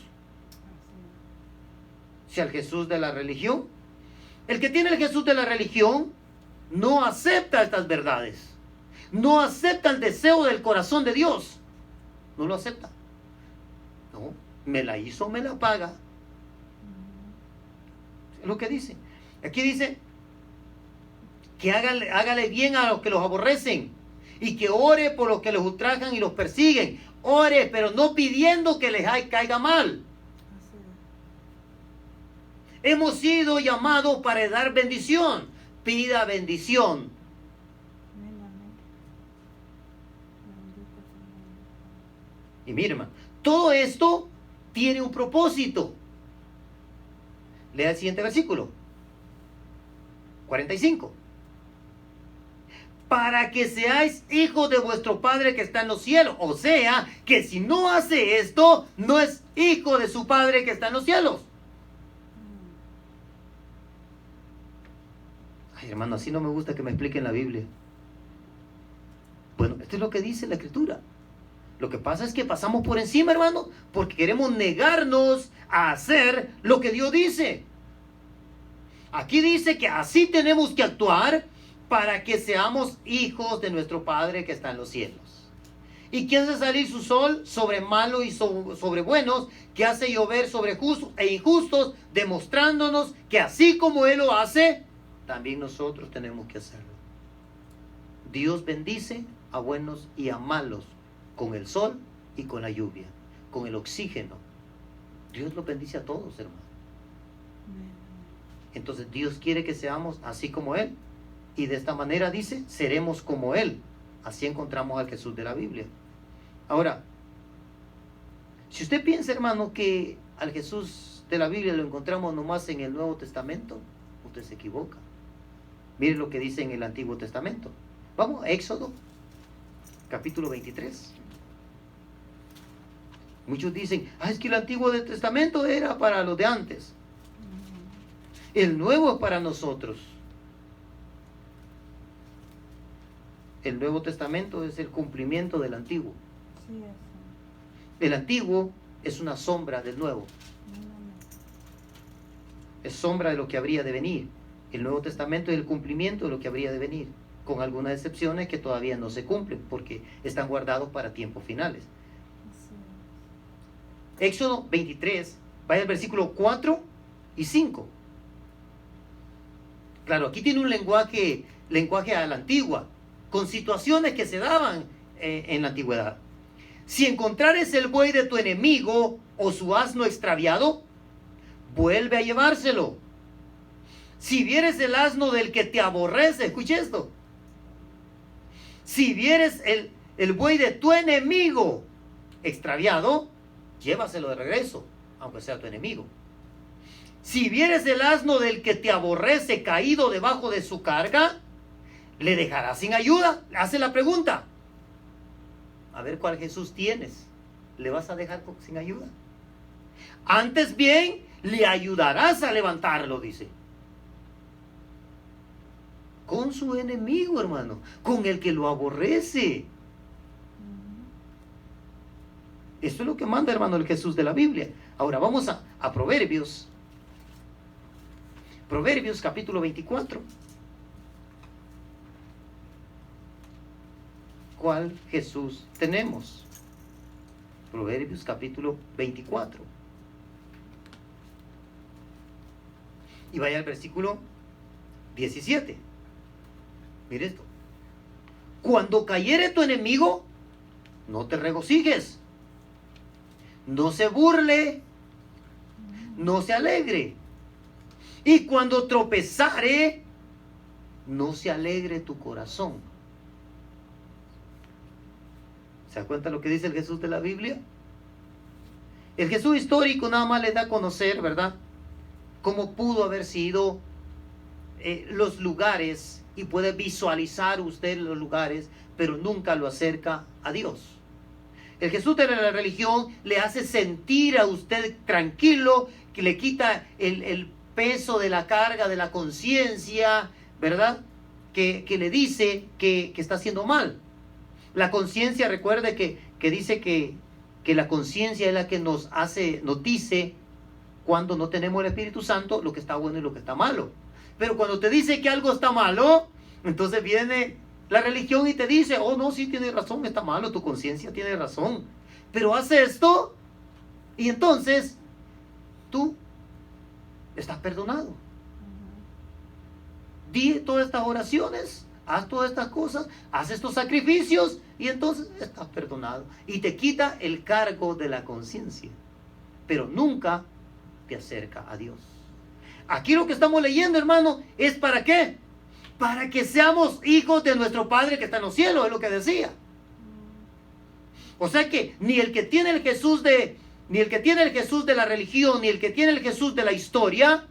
Si al Jesús de la religión. El que tiene el Jesús de la religión no acepta estas verdades. No acepta el deseo del corazón de Dios. No lo acepta. No, me la hizo, me la paga. Es lo que dice. Aquí dice que hágale bien a los que los aborrecen y que ore por los que los ultrajan y los persiguen. Ore, pero no pidiendo que les caiga mal. Hemos sido llamados para dar bendición. Pida bendición. Y mire, hermano, todo esto tiene un propósito. Lea el siguiente versículo. 45. Para que seáis hijos de vuestro Padre que está en los cielos. O sea, que si no hace esto, no es hijo de su Padre que está en los cielos. Ay, hermano, así no me gusta que me expliquen la Biblia. Bueno, esto es lo que dice la Escritura. Lo que pasa es que pasamos por encima, hermano, porque queremos negarnos a hacer lo que Dios dice. Aquí dice que así tenemos que actuar para que seamos hijos de nuestro Padre que está en los cielos. ¿Y que hace salir su sol sobre malos y sobre buenos? Que hace llover sobre justos e injustos, demostrándonos que así como Él lo hace, también nosotros tenemos que hacerlo. Dios bendice a buenos y a malos con el sol y con la lluvia, con el oxígeno. Dios los bendice a todos, hermano. Entonces Dios quiere que seamos así como Él. Y de esta manera dice, seremos como Él. Así encontramos al Jesús de la Biblia. Ahora, si usted piensa, hermano, que al Jesús de la Biblia lo encontramos nomás en el Nuevo Testamento, usted se equivoca. Mire lo que dice en el Antiguo Testamento. Vamos a Éxodo, capítulo 23. Muchos dicen, es que el Antiguo Testamento era para los de antes. El Nuevo es para nosotros. El Nuevo Testamento es el cumplimiento del Antiguo. El Antiguo es una sombra del Nuevo. Es sombra de lo que habría de venir. El Nuevo Testamento es el cumplimiento de lo que habría de venir, con algunas excepciones que todavía no se cumplen porque están guardados para tiempos finales. Éxodo 23, vaya al versículo 4 y 5. Claro, aquí tiene un lenguaje a la antigua, con situaciones que se daban en la antigüedad. Si encontrares el buey de tu enemigo o su asno extraviado, vuelve a llevárselo. Si vieres el asno del que te aborrece, escuche esto. Si vieres el buey de tu enemigo extraviado, llévaselo de regreso, aunque sea tu enemigo. Si vieres el asno del que te aborrece caído debajo de su carga, ¿le dejarás sin ayuda? Hace la pregunta. A ver cuál Jesús tienes. ¿Le vas a dejar sin ayuda? Antes bien, le ayudarás a levantarlo, dice. Con su enemigo, hermano, con el que lo aborrece. Esto es lo que manda, hermano, el Jesús de la Biblia. Ahora vamos a Proverbios. Proverbios capítulo 24. ¿Cuál Jesús tenemos? Proverbios capítulo 24. Y vaya al versículo 17. Mire esto. Cuando cayere tu enemigo, no te regocijes. No se burle. No se alegre. Y cuando tropezare, no se alegre tu corazón. ¿Se da cuenta lo que dice el Jesús de la Biblia? El Jesús histórico nada más le da a conocer, ¿verdad?, cómo pudo haber sido los lugares, y puede visualizar usted los lugares, pero nunca lo acerca a Dios. El Jesús de la religión le hace sentir a usted tranquilo, que le quita el peso de la carga de la conciencia, ¿verdad?, que le dice que está haciendo mal. La conciencia, recuerde que dice que la conciencia es la que nos dice cuando no tenemos el Espíritu Santo lo que está bueno y lo que está malo. Pero cuando te dice que algo está malo, entonces viene la religión y te dice, oh no, sí tienes razón, está malo, tu conciencia tiene razón. Pero haz esto y entonces tú estás perdonado. Di todas estas oraciones, haz todas estas cosas, haz estos sacrificios y entonces estás perdonado. Y te quita el cargo de la conciencia. Pero nunca te acerca a Dios. Aquí lo que estamos leyendo, hermano, es ¿para qué? Para que seamos hijos de nuestro Padre que está en los cielos, es lo que decía. O sea que ni el que tiene el Jesús de la religión, ni el que tiene el Jesús de la historia,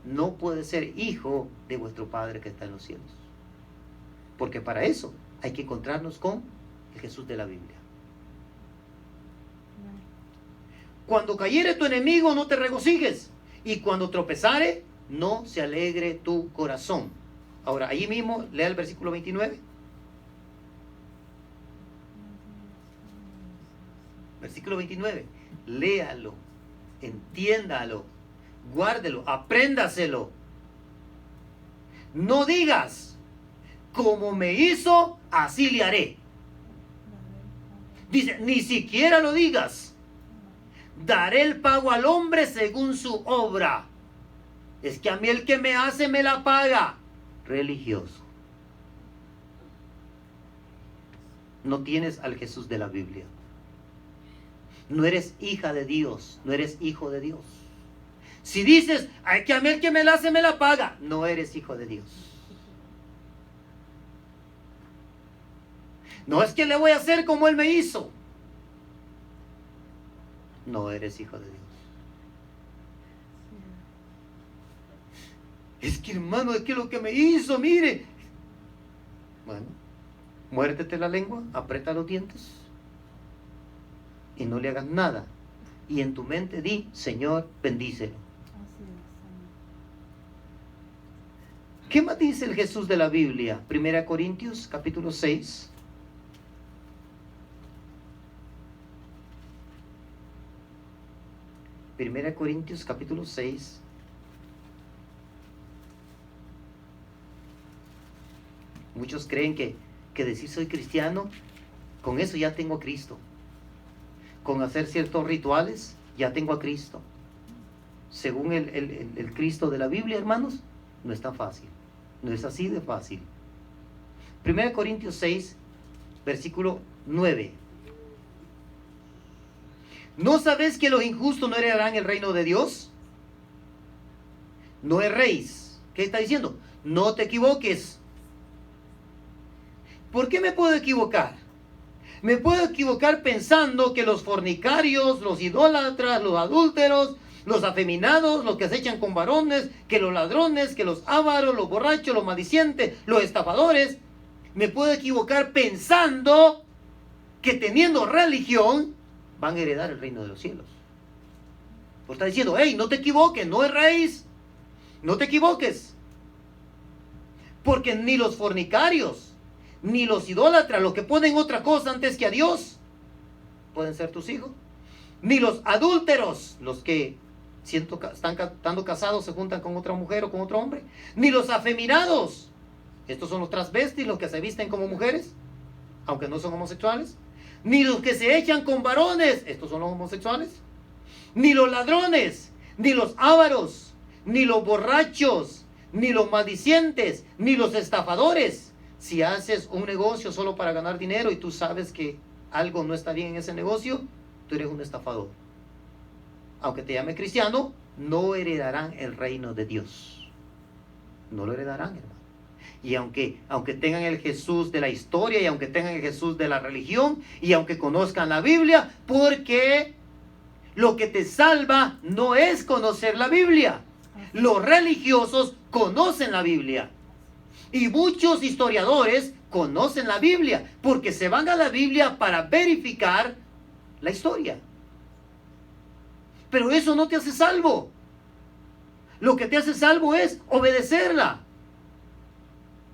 no puede ser hijo de vuestro Padre que está en los cielos. Porque para eso hay que encontrarnos con el Jesús de la Biblia. Cuando cayere tu enemigo, no te regocijes. Y cuando tropezare, no se alegre tu corazón. Ahora, allí mismo, lea el versículo 29. Versículo 29. Léalo, entiéndalo, guárdelo, apréndaselo. No digas, como me hizo, así le haré. Dice, ni siquiera lo digas. Daré el pago al hombre según su obra. Es que a mí el que me hace me la paga. Religioso. No tienes al Jesús de la Biblia. No eres hija de Dios, no eres hijo de Dios. Si dices, ay, que a mí el que me la hace me la paga, no eres hijo de Dios. No es que le voy a hacer como él me hizo. No eres hijo de Dios. Es que hermano, es que lo que me hizo, mire. Bueno, muérdete la lengua, aprieta los dientes y no le hagas nada. Y en tu mente di, Señor, bendícelo. ¿Qué más dice el Jesús de la Biblia? 1 Corintios capítulo 6. Primera Corintios capítulo 6. Muchos creen que decir soy cristiano, con eso ya tengo a Cristo. Con hacer ciertos rituales, ya tengo a Cristo. Según el Cristo de la Biblia, hermanos, no es tan fácil. No es así de fácil. 1 Corintios 6, versículo 9. ¿No sabéis que los injustos no heredarán el reino de Dios? No erréis. ¿Qué está diciendo? No te equivoques. ¿Por qué me puedo equivocar? Me puedo equivocar pensando que los fornicarios, los idólatras, los adúlteros, los afeminados, los que se echan con varones, que los ladrones, que los ávaros, los borrachos, los maldicientes, los estafadores. Me puedo equivocar pensando que teniendo religión van a heredar el reino de los cielos. Pues está diciendo, hey, no te equivoques, no erréis, no te equivoques. Porque ni los fornicarios, ni los idólatras, los que ponen otra cosa antes que a Dios, pueden ser tus hijos. Ni los adúlteros, los que estando casados se juntan con otra mujer o con otro hombre. Ni los afeminados, estos son los transvestis, los que se visten como mujeres, aunque no son homosexuales. Ni los que se echan con varones, estos son los homosexuales. Ni los ladrones, ni los ávaros, ni los borrachos, ni los maldicientes, ni los estafadores. Si haces un negocio solo para ganar dinero y tú sabes que algo no está bien en ese negocio, tú eres un estafador. Aunque te llame cristiano, no heredarán el reino de Dios. No lo heredarán, hermano. Y aunque tengan el Jesús de la historia, y aunque tengan el Jesús de la religión, y aunque conozcan la Biblia, porque lo que te salva no es conocer la Biblia. Los religiosos conocen la Biblia. Y muchos historiadores conocen la Biblia, porque se van a la Biblia para verificar la historia. Pero eso no te hace salvo. Lo que te hace salvo es obedecerla.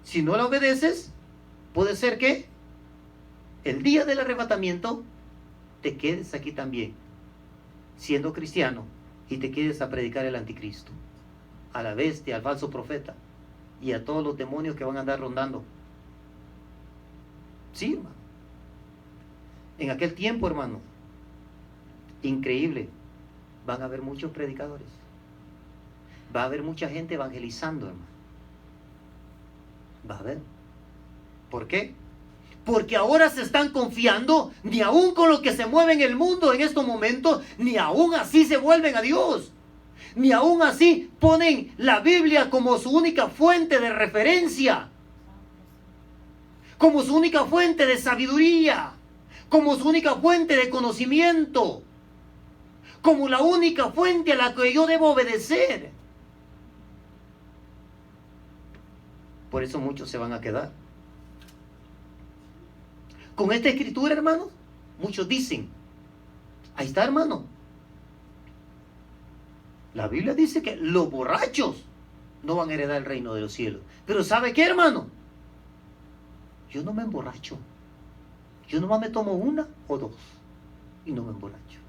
Si no la obedeces, puede ser que el día del arrebatamiento te quedes aquí también, siendo cristiano, y te quedes a predicar el anticristo, a la bestia, al falso profeta y a todos los demonios que van a andar rondando. Sí, hermano. En aquel tiempo, hermano, increíble, van a haber muchos predicadores, va a haber mucha gente evangelizando, hermano. Va a haber. ¿Por qué? Porque ahora se están confiando, ni aún con lo que se mueve en el mundo en estos momentos, ni aún así se vuelven a Dios, ni aún así ponen la Biblia como su única fuente de referencia, como su única fuente de sabiduría, como su única fuente de conocimiento, como la única fuente a la que yo debo obedecer. Por eso muchos se van a quedar. Con esta escritura, hermanos, muchos dicen, ahí está, hermano, la Biblia dice que los borrachos no van a heredar el reino de los cielos. Pero ¿sabe qué, hermano? Yo no me emborracho. Yo nomás me tomo una o dos y no me emborracho.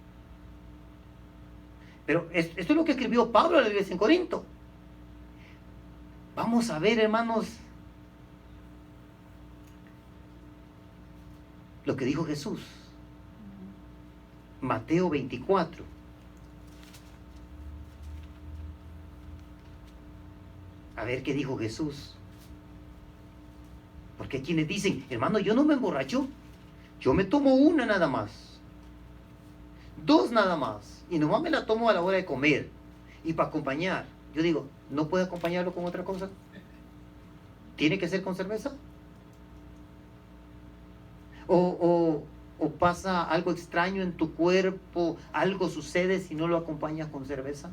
Pero esto es lo que escribió Pablo a la iglesia en Corinto. Vamos a ver, hermanos, lo que dijo Jesús. Mateo 24. A ver qué dijo Jesús. Porque hay quienes dicen, hermano, yo no me emborracho. Yo me tomo una nada más. Dos nada más. Y nomás me la tomo a la hora de comer. Y para acompañar. Yo digo, ¿no puede acompañarlo con otra cosa? ¿Tiene que ser con cerveza? O pasa algo extraño en tu cuerpo, algo sucede si no lo acompañas con cerveza.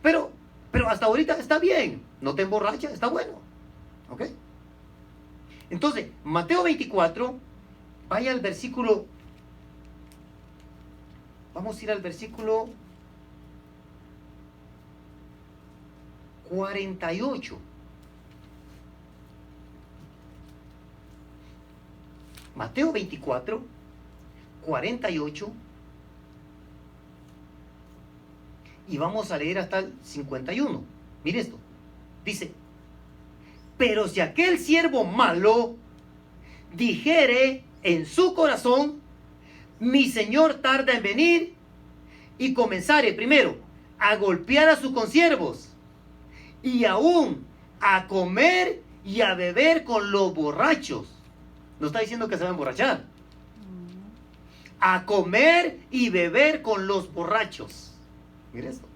Pero hasta ahorita está bien, no te emborracha, está bueno. ¿Ok? Entonces, Mateo 24, vaya al versículo, vamos a ir al versículo 48. Mateo 24, 48. Y vamos a leer hasta el 51. Mire esto. Dice, pero si aquel siervo malo dijere en su corazón, mi señor tarda en venir, y comenzare primero a golpear a sus consiervos, y aún a comer y a beber con los borrachos. No está diciendo que se va a emborrachar. A comer y beber con los borrachos. Mire esto.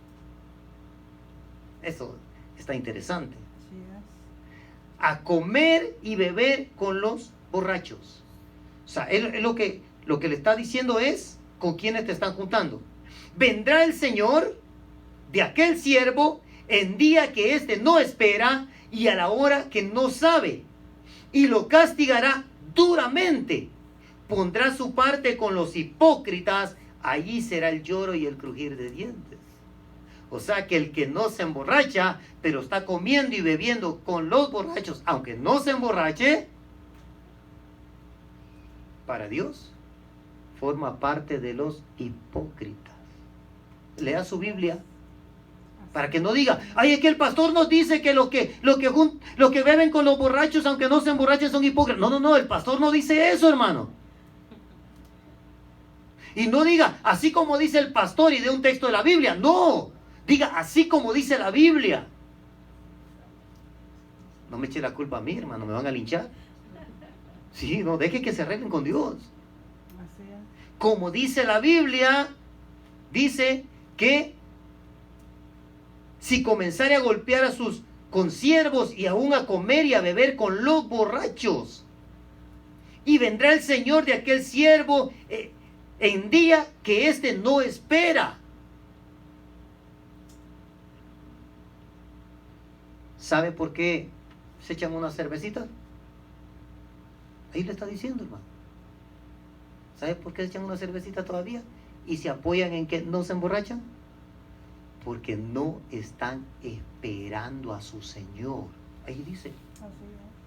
Eso está interesante. A comer y beber con los borrachos. O sea, él lo que le está diciendo es con quienes te están juntando. Vendrá el Señor de aquel siervo en día que éste no espera y a la hora que no sabe, y lo castigará duramente. Pondrá su parte con los hipócritas, allí será el lloro y el crujir de dientes. O sea que el que no se emborracha, pero está comiendo y bebiendo con los borrachos, aunque no se emborrache, para Dios forma parte de los hipócritas. Lea su Biblia para que no diga, ay, es que el pastor nos dice que los que beben con los borrachos, aunque no se emborrachen, son hipócritas. No, el pastor no dice eso, hermano. Y no diga, así como dice el pastor y de un texto de la Biblia. No, diga, así como dice la Biblia. No me eche la culpa a mí, hermano, me van a linchar. Sí, no, deje que se arreglen con Dios. Como dice la Biblia, dice que si comenzare a golpear a sus consiervos y aún a comer y a beber con los borrachos, y vendrá el Señor de aquel siervo en día que éste no espera. ¿Sabe por qué se echan una cervecita? Ahí le está diciendo, hermano. ¿Sabe por qué se echan una cervecita todavía? Y se apoyan en que no se emborrachan. Porque no están esperando a su Señor. Ahí dice.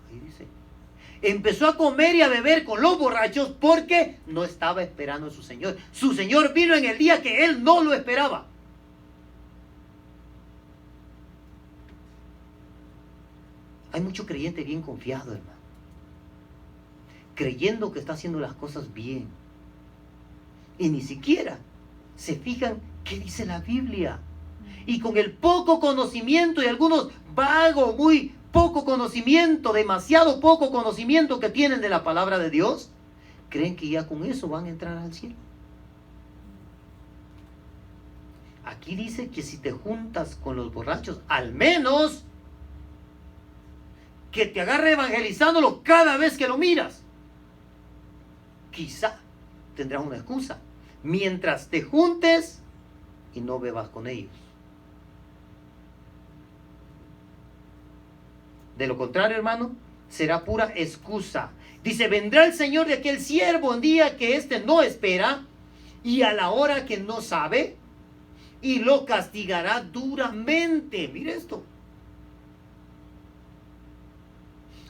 Ahí dice. Empezó a comer y a beber con los borrachos porque no estaba esperando a su Señor. Su Señor vino en el día que él no lo esperaba. Hay mucho creyente bien confiado, hermano, creyendo que está haciendo las cosas bien, y ni siquiera se fijan qué dice la Biblia. Y con el poco conocimiento, y algunos vagos, muy poco conocimiento, demasiado poco conocimiento que tienen de la palabra de Dios, creen que ya con eso van a entrar al cielo. Aquí dice que si te juntas con los borrachos, al menos que te agarre evangelizándolo cada vez que lo miras. Quizá tendrás una excusa mientras te juntes y no bebas con ellos. De lo contrario, hermano, será pura excusa. Dice, vendrá el Señor de aquel siervo un día que éste no espera y a la hora que no sabe, y lo castigará duramente. Mire esto.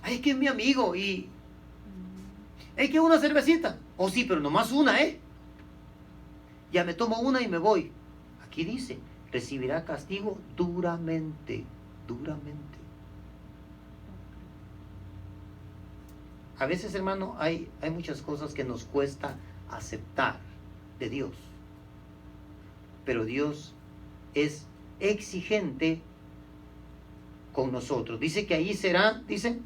Ay, que es mi amigo y es que una cervecita. Oh, sí, pero nomás una, Ya me tomo una y me voy. Aquí dice, recibirá castigo duramente, duramente. A veces, hermano, hay muchas cosas que nos cuesta aceptar de Dios. Pero Dios es exigente con nosotros. Dice que ahí será, dice,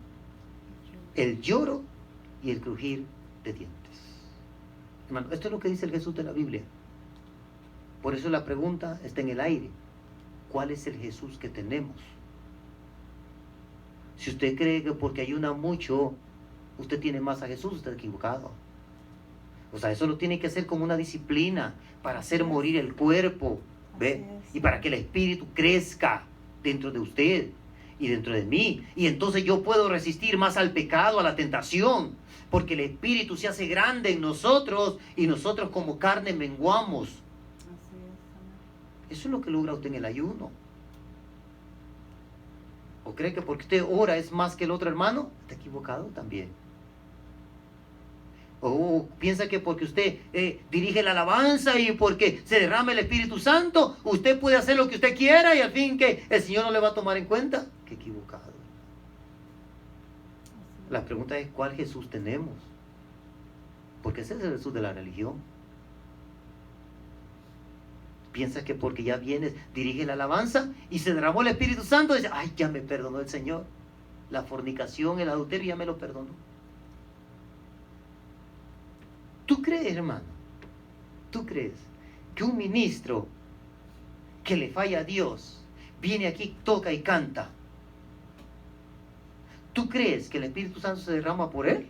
el lloro y el crujir de dientes. Hermano, esto es lo que dice el Jesús de la Biblia. Por eso la pregunta está en el aire. ¿Cuál es el Jesús que tenemos? Si usted cree que porque ayuna mucho usted tiene más a Jesús, usted está equivocado. O sea, eso lo tiene que hacer como una disciplina para hacer morir el cuerpo, ¿ve? Y para que el espíritu crezca dentro de usted y dentro de mí. Y entonces yo puedo resistir más al pecado, a la tentación, porque el espíritu se hace grande en nosotros y nosotros como carne menguamos. Eso es lo que logra usted en el ayuno. ¿O cree que porque usted ora es más que el otro hermano? Está equivocado también. O piensa que porque usted dirige la alabanza y porque se derrama el Espíritu Santo, usted puede hacer lo que usted quiera y al fin que el Señor no le va a tomar en cuenta. Qué equivocado. La pregunta es, ¿cuál Jesús tenemos? Porque ese es el Jesús de la religión. Piensa que porque ya vienes, dirige la alabanza y se derramó el Espíritu Santo, dice, ay, ya me perdonó el Señor. La fornicación, el adulterio, ya me lo perdonó. ¿Tú crees, hermano? ¿Tú crees que un ministro que le falla a Dios viene aquí, toca y canta? ¿Tú crees que el Espíritu Santo se derrama por él?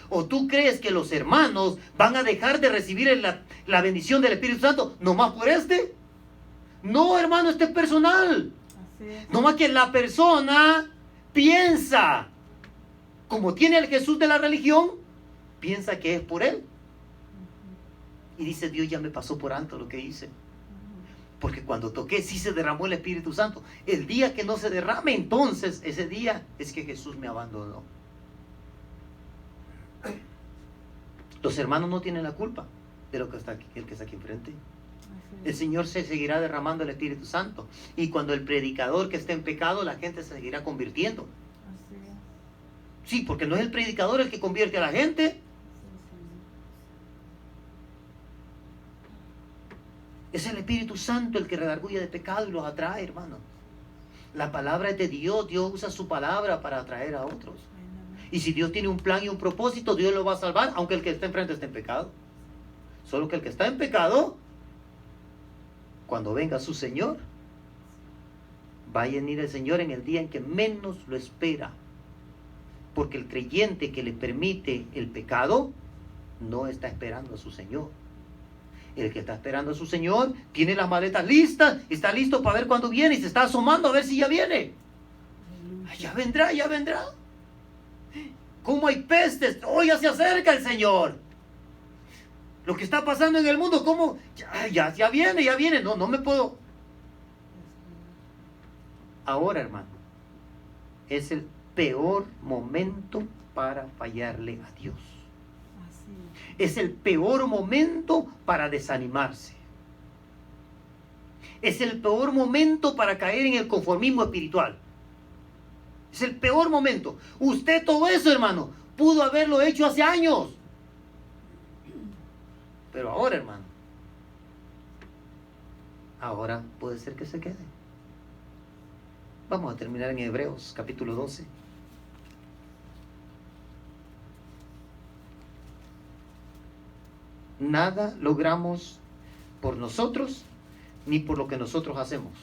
¿O tú crees que los hermanos van a dejar de recibir la bendición del Espíritu Santo nomás por este? No, hermano, este es personal. Nomás que la persona piensa, como tiene el Jesús de la religión, piensa que es por él. Y dice, Dios ya me pasó por alto lo que hice. Porque cuando toqué sí se derramó el Espíritu Santo. El día que no se derrame, entonces ese día es que Jesús me abandonó. Los hermanos no tienen la culpa de lo que está aquí, el que está aquí enfrente. El Señor se seguirá derramando el Espíritu Santo. Y cuando el predicador que esté en pecado, la gente se seguirá convirtiendo. Sí, porque no es el predicador el que convierte a la gente. Es el Espíritu Santo el que redarguye de pecado y los atrae, hermano. La palabra es de Dios. Dios usa su palabra para atraer a otros. Y si Dios tiene un plan y un propósito, Dios lo va a salvar, aunque el que está enfrente esté en pecado. Solo que el que está en pecado, cuando venga su Señor, va a venir el Señor en el día en que menos lo espera. Porque el creyente que le permite el pecado, no está esperando a su Señor. El que está esperando a su Señor, tiene las maletas listas, está listo para ver cuándo viene y se está asomando a ver si ya viene. Ay, ya vendrá, ya vendrá. ¿Cómo hay pestes? Oh, ya se acerca el Señor. Lo que está pasando en el mundo, ¿cómo? Ya viene, ya viene. No me puedo. Ahora, hermano, es peor momento para fallarle a Dios. Así Es el peor momento para desanimarse. Es el peor momento para caer en el conformismo espiritual. Es el peor momento. Usted todo eso, hermano, pudo haberlo hecho hace años. Pero ahora, hermano, ahora puede ser que se quede. Vamos a terminar en Hebreos capítulo 12. Nada logramos por nosotros ni por lo que nosotros hacemos.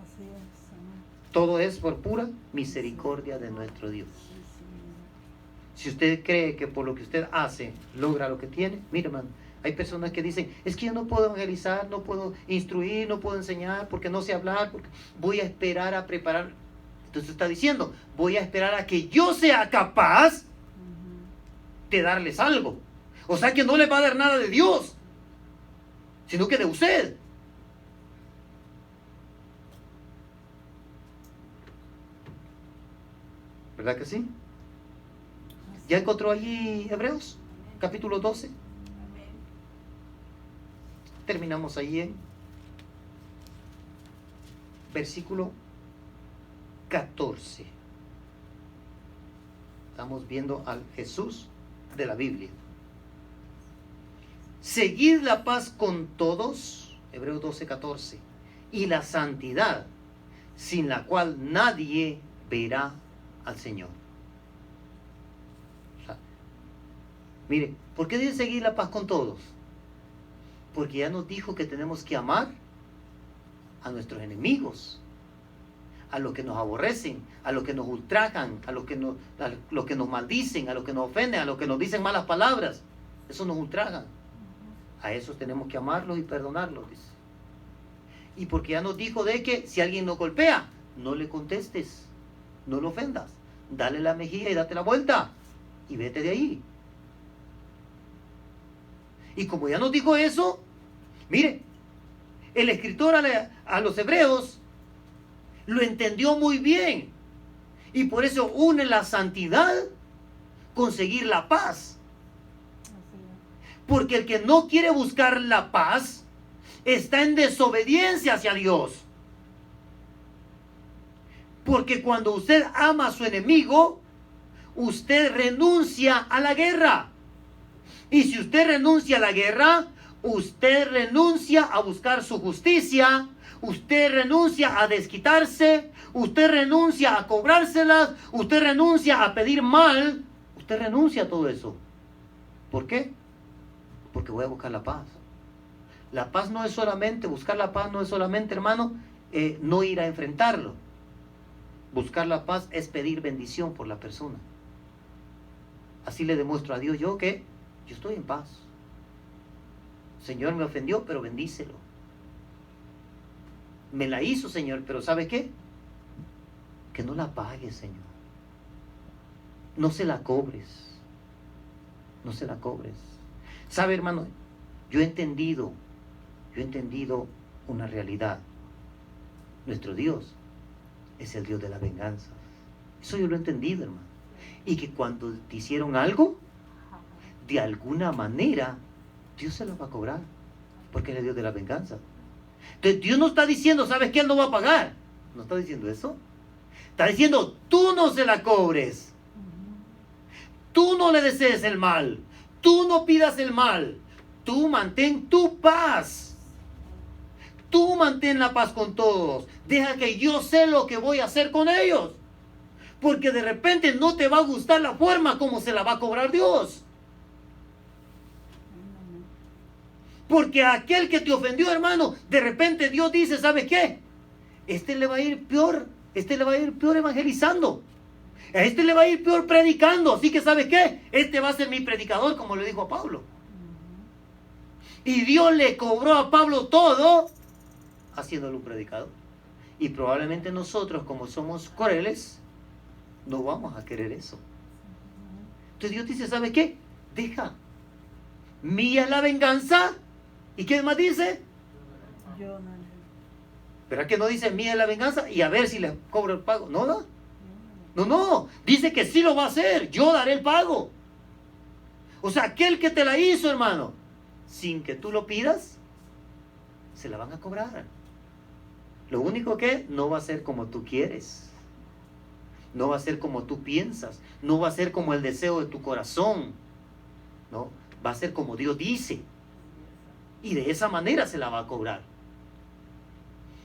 Así es, Señor. Todo es por pura misericordia de nuestro Dios. Sí, Señor. Si usted cree que por lo que usted hace logra lo que tiene, mire, hermano, hay personas que dicen, es que yo no puedo evangelizar, no puedo instruir, no puedo enseñar, porque no sé hablar, porque voy a esperar a preparar. Entonces está diciendo, voy a esperar a que yo sea capaz de darles algo. O sea que no les va a dar nada de Dios, sino que de usted. ¿Verdad que sí? ¿Ya encontró allí Hebreos? Capítulo 12. Terminamos ahí en versículo 14. Estamos viendo al Jesús de la Biblia. Seguid la paz con todos, Hebreos 12, 14, y la santidad, sin la cual nadie verá al Señor. O sea, mire, ¿por qué dice seguir la paz con todos? Porque ya nos dijo que tenemos que amar a nuestros enemigos, a los que nos aborrecen, a los que nos ultrajan, a los que nos maldicen, a los que nos ofenden, a los que nos dicen malas palabras. Eso nos ultrajan. A esos tenemos que amarlos y perdonarlos, dice. Y porque ya nos dijo de que si alguien nos golpea, no le contestes, no lo ofendas, dale la mejilla y date la vuelta y vete de ahí. Y como ya nos dijo eso, mire, el escritor a los hebreos lo entendió muy bien y por eso une la santidad con seguir la paz. Porque el que no quiere buscar la paz está en desobediencia hacia Dios. Porque cuando usted ama a su enemigo, usted renuncia a la guerra. Y si usted renuncia a la guerra, usted renuncia a buscar su justicia, usted renuncia a desquitarse, usted renuncia a cobrárselas, usted renuncia a pedir mal, usted renuncia a todo eso. ¿Por qué? Porque voy a buscar la paz. La paz no es solamente, buscar la paz no es solamente, hermano, no ir a enfrentarlo. Buscar la paz es pedir bendición por la persona. Así le demuestro a Dios yo que yo estoy en paz. Señor me ofendió, pero bendícelo. Me la hizo, Señor, pero ¿sabe qué? Que no la pagues, Señor. No se la cobres. No se la cobres. ¿Sabe, hermano? Yo he entendido una realidad. Nuestro Dios es el Dios de la venganza. Eso yo lo he entendido, hermano. Y que cuando te hicieron algo, de alguna manera, Dios se lo va a cobrar. Porque Él es Dios de la venganza. Entonces Dios no está diciendo, ¿sabes qué? Él no va a pagar. No está diciendo eso. Está diciendo, tú no se la cobres. Tú no le desees el mal. Tú no pidas el mal. Tú mantén tu paz. Tú mantén la paz con todos. Deja que yo sé lo que voy a hacer con ellos. Porque de repente no te va a gustar la forma como se la va a cobrar Dios. Porque a aquel que te ofendió, hermano, de repente Dios dice, ¿sabe qué? Este le va a ir peor. Este le va a ir peor evangelizando. A este le va a ir peor predicando. Así que ¿sabe qué? Este va a ser mi predicador, como le dijo a Pablo. Y Dios le cobró a Pablo todo haciéndolo un predicador. Y probablemente nosotros, como somos crueles, no vamos a querer eso. Entonces Dios dice, ¿sabe qué? Deja. Mía es la venganza. ¿Y qué más dice? Yo no. ¿Verdad que no dice mía es la venganza? Y a ver si le cobro el pago. No. No, dice que sí lo va a hacer, yo daré el pago. O sea, aquel que te la hizo, hermano, sin que tú lo pidas, se la van a cobrar. Lo único que no va a ser como tú quieres, no va a ser como tú piensas, no va a ser como el deseo de tu corazón, no, va a ser como Dios dice, y de esa manera se la va a cobrar.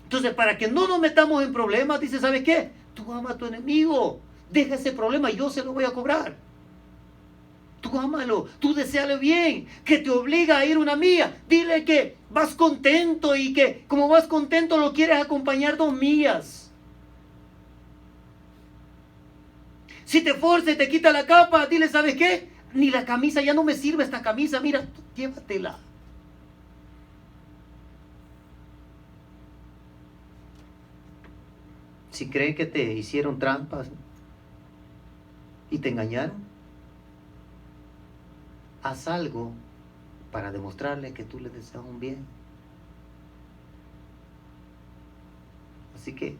Entonces, para que no nos metamos en problemas, dice, ¿sabes qué? Tú ama a tu enemigo, deja ese problema y yo se lo voy a cobrar. Tú ámalo, tú deséale bien, que te obliga a ir una milla. Dile que vas contento y que como vas contento lo quieres acompañar 2 millas. Si te forza y te quita la capa, dile, ¿sabes qué? Ni la camisa, ya no me sirve esta camisa, mira, llévatela. Si creen que te hicieron trampas y te engañaron, haz algo para demostrarle que tú les deseas un bien. Así que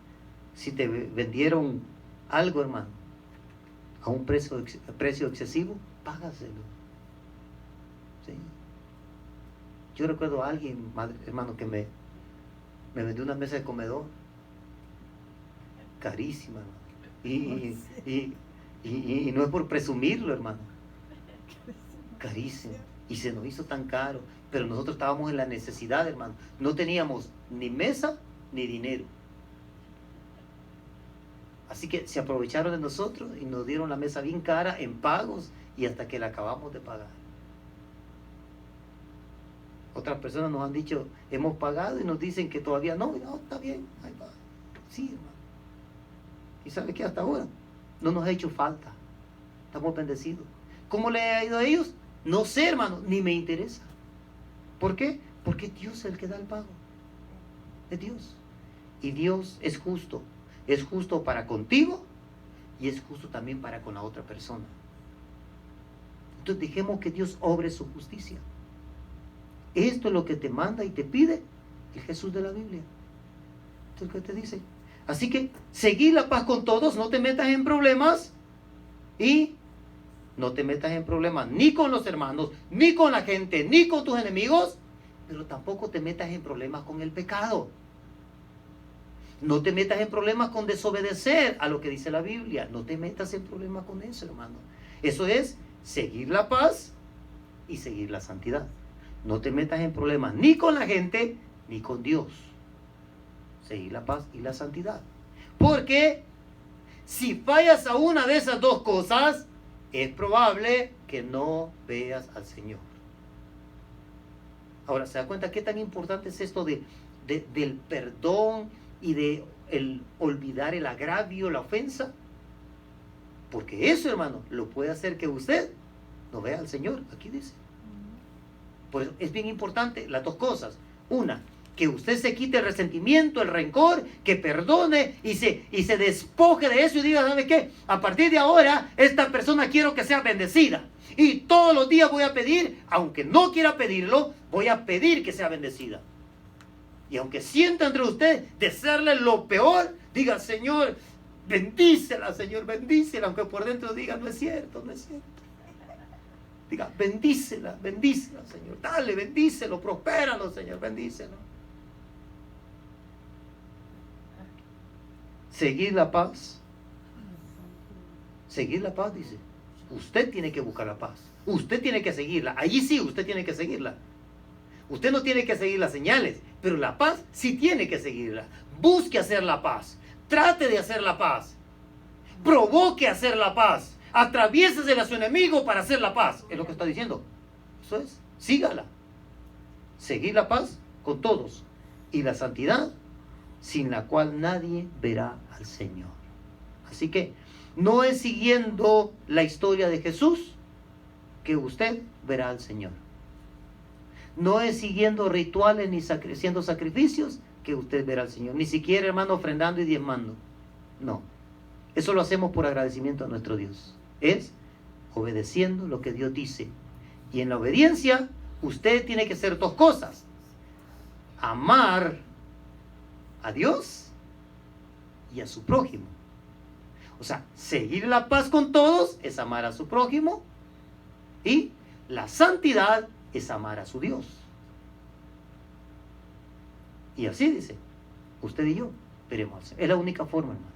si te vendieron algo, hermano, a un precio excesivo, págaselo. ¿Sí? Yo recuerdo a alguien, hermano, que me vendió una mesa de comedor carísima, hermano. Y no es por presumirlo, hermano, carísimo, y se nos hizo tan caro, pero nosotros estábamos en la necesidad, hermano, no teníamos ni mesa ni dinero, así que se aprovecharon de nosotros y nos dieron la mesa bien cara en pagos, y hasta que la acabamos de pagar. Otras personas nos han dicho, hemos pagado, y nos dicen que todavía no, está bien, ahí va. Sí, hermano, y sabe que hasta ahora no nos ha hecho falta, estamos bendecidos. ¿Cómo le ha ido a ellos? No sé, hermano, ni me interesa. ¿Por qué? Porque Dios es el que da el pago. Es Dios. Y Dios es justo. Es justo para contigo y es justo también para con la otra persona. Entonces dejemos que Dios obre su justicia. Esto es lo que te manda y te pide el Jesús de la Biblia. Esto es lo que te dice. Así que seguí la paz con todos, no te metas en problemas y no te metas en problemas ni con los hermanos, ni con la gente, ni con tus enemigos, pero tampoco te metas en problemas con el pecado. No te metas en problemas con desobedecer a lo que dice la Biblia. No te metas en problemas con eso, hermano. Eso es seguir la paz y seguir la santidad. No te metas en problemas ni con la gente, ni con Dios. Seguir la paz y la santidad. Porque si fallas a una de esas dos cosas, es probable que no veas al Señor. Ahora, ¿se da cuenta qué tan importante es esto del perdón y de el olvidar el agravio, la ofensa? Porque eso, hermano, lo puede hacer que usted no vea al Señor. Aquí dice. Pues es bien importante las dos cosas. Una, que usted se quite el resentimiento, el rencor, que perdone y se despoje de eso y diga, ¿sabe qué? A partir de ahora, esta persona quiero que sea bendecida. Y todos los días voy a pedir, aunque no quiera pedirlo, voy a pedir que sea bendecida. Y aunque sienta entre usted desearle lo peor, diga, Señor, bendícela, Señor, bendícela, aunque por dentro diga, no es cierto, no es cierto. Diga, bendícela, Señor, dale, bendícelo, prospéralo, Señor, bendícelo. Seguir la paz. Seguir la paz, dice. Usted tiene que buscar la paz. Usted tiene que seguirla. Allí sí, usted tiene que seguirla. Usted no tiene que seguir las señales, pero la paz sí tiene que seguirla. Busque hacer la paz. Trate de hacer la paz. Provoque hacer la paz. Atraviésesela a su enemigo para hacer la paz. Es lo que está diciendo. Eso es. Sígala. Seguir la paz con todos. Y la santidad, sin la cual nadie verá al Señor. Así que no es siguiendo la historia de Jesús que usted verá al Señor. No es siguiendo rituales ni haciendo sacrificios que usted verá al Señor. Ni siquiera, hermano, ofrendando y diezmando. No. Eso lo hacemos por agradecimiento a nuestro Dios. Es obedeciendo lo que Dios dice. Y en la obediencia, usted tiene que hacer dos cosas. Amar a Dios y a su prójimo. O sea, seguir la paz con todos es amar a su prójimo, y la santidad es amar a su Dios. Y así dice, usted y yo veremos al Señor. Es la única forma, hermano.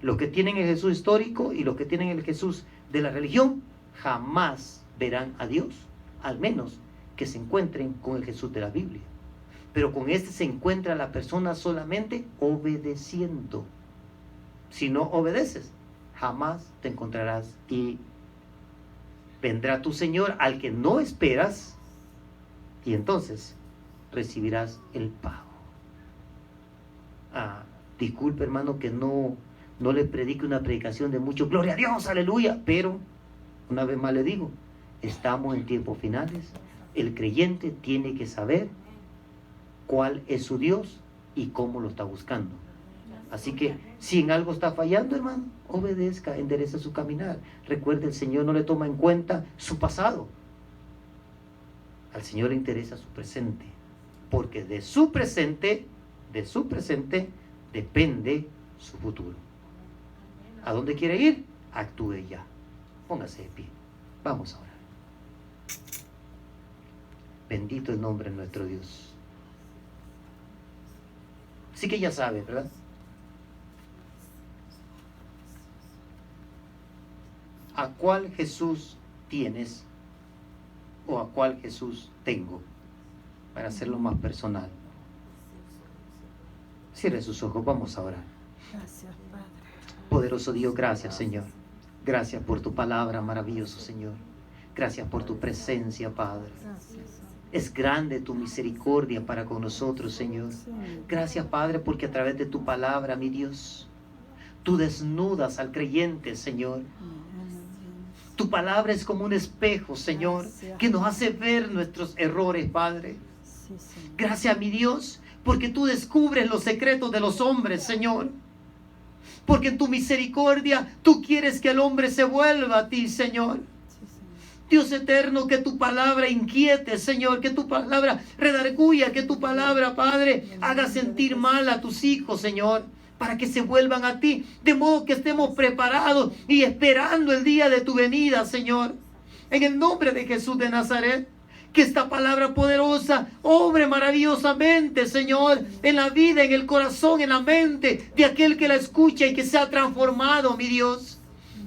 Los que tienen el Jesús histórico y los que tienen el Jesús de la religión jamás verán a Dios, al menos que se encuentren con el Jesús de la Biblia. Pero con este se encuentra la persona solamente obedeciendo. Si no obedeces, jamás te encontrarás, y vendrá tu Señor al que no esperas, y entonces recibirás el pago. Disculpe, hermano, que no le predique una predicación de mucho gloria a Dios, aleluya, pero una vez más le digo, estamos en tiempos finales. El creyente tiene que saber cuál es su Dios y cómo lo está buscando. Así que si en algo está fallando, hermano, obedezca, endereza su caminar. Recuerde, el Señor no le toma en cuenta su pasado. Al Señor le interesa su presente, porque de su presente depende su futuro. ¿A dónde quiere ir? Actúe ya. Póngase de pie. Vamos a orar. Bendito el nombre de nuestro Dios. Así que ya sabe, ¿verdad? ¿A cuál Jesús tienes o a cuál Jesús tengo? Para hacerlo más personal. Cierre sus ojos, vamos a orar. Gracias, Padre. Poderoso Dios, gracias, Señor. Gracias por tu palabra, maravilloso Señor. Gracias por tu presencia, Padre. Es grande tu misericordia para con nosotros, Señor. Gracias, Padre, porque a través de tu palabra, mi Dios, tú desnudas al creyente, Señor. Tu palabra es como un espejo, Señor, que nos hace ver nuestros errores, Padre. Gracias, mi Dios, porque tú descubres los secretos de los hombres, Señor. Porque en tu misericordia tú quieres que el hombre se vuelva a ti, Señor. Dios eterno, que tu palabra inquiete, Señor, que tu palabra redarguya, que tu palabra, Padre, haga sentir mal a tus hijos, Señor, para que se vuelvan a ti, de modo que estemos preparados y esperando el día de tu venida, Señor. En el nombre de Jesús de Nazaret, que esta palabra poderosa obre maravillosamente, Señor, en la vida, en el corazón, en la mente de aquel que la escucha, y que sea transformado, mi Dios.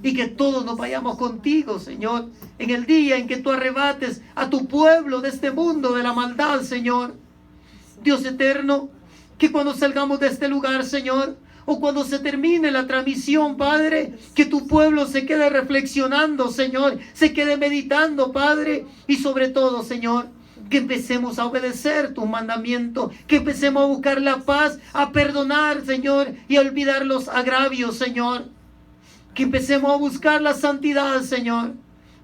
Y que todos nos vayamos contigo, Señor, en el día en que tú arrebates a tu pueblo de este mundo de la maldad, Señor. Dios eterno, que cuando salgamos de este lugar, Señor, o cuando se termine la transmisión, Padre, que tu pueblo se quede reflexionando, Señor, se quede meditando, Padre, y sobre todo, Señor, que empecemos a obedecer tu mandamiento, que empecemos a buscar la paz, a perdonar, Señor, y a olvidar los agravios, Señor. Que empecemos a buscar la santidad, Señor,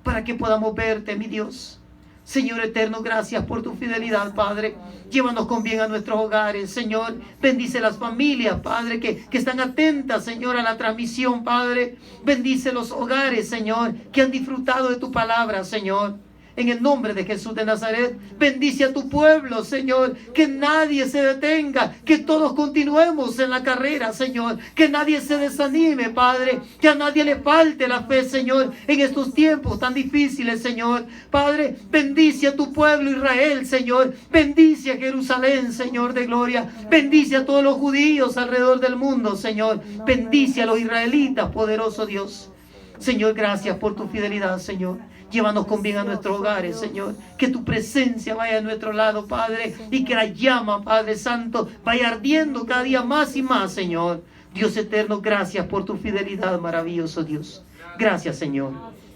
para que podamos verte, mi Dios. Señor eterno, gracias por tu fidelidad, Padre. Llévanos con bien a nuestros hogares, Señor. Bendice las familias, Padre, que están atentas, Señor, a la transmisión, Padre. Bendice los hogares, Señor, que han disfrutado de tu palabra, Señor. En el nombre de Jesús de Nazaret, bendice a tu pueblo, Señor. Que nadie se detenga, que todos continuemos en la carrera, Señor. Que nadie se desanime, Padre. Que a nadie le falte la fe, Señor, en estos tiempos tan difíciles, Señor. Padre, bendice a tu pueblo Israel, Señor. Bendice a Jerusalén, Señor de gloria. Bendice a todos los judíos alrededor del mundo, Señor. Bendice a los israelitas, poderoso Dios. Señor, gracias por tu fidelidad, Señor. Llévanos con bien a nuestros hogares, Señor. Que tu presencia vaya a nuestro lado, Padre. Y que la llama, Padre Santo, vaya ardiendo cada día más y más, Señor. Dios eterno, gracias por tu fidelidad, maravilloso Dios. Gracias, Señor.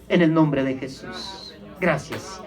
En el nombre de Jesús. Gracias.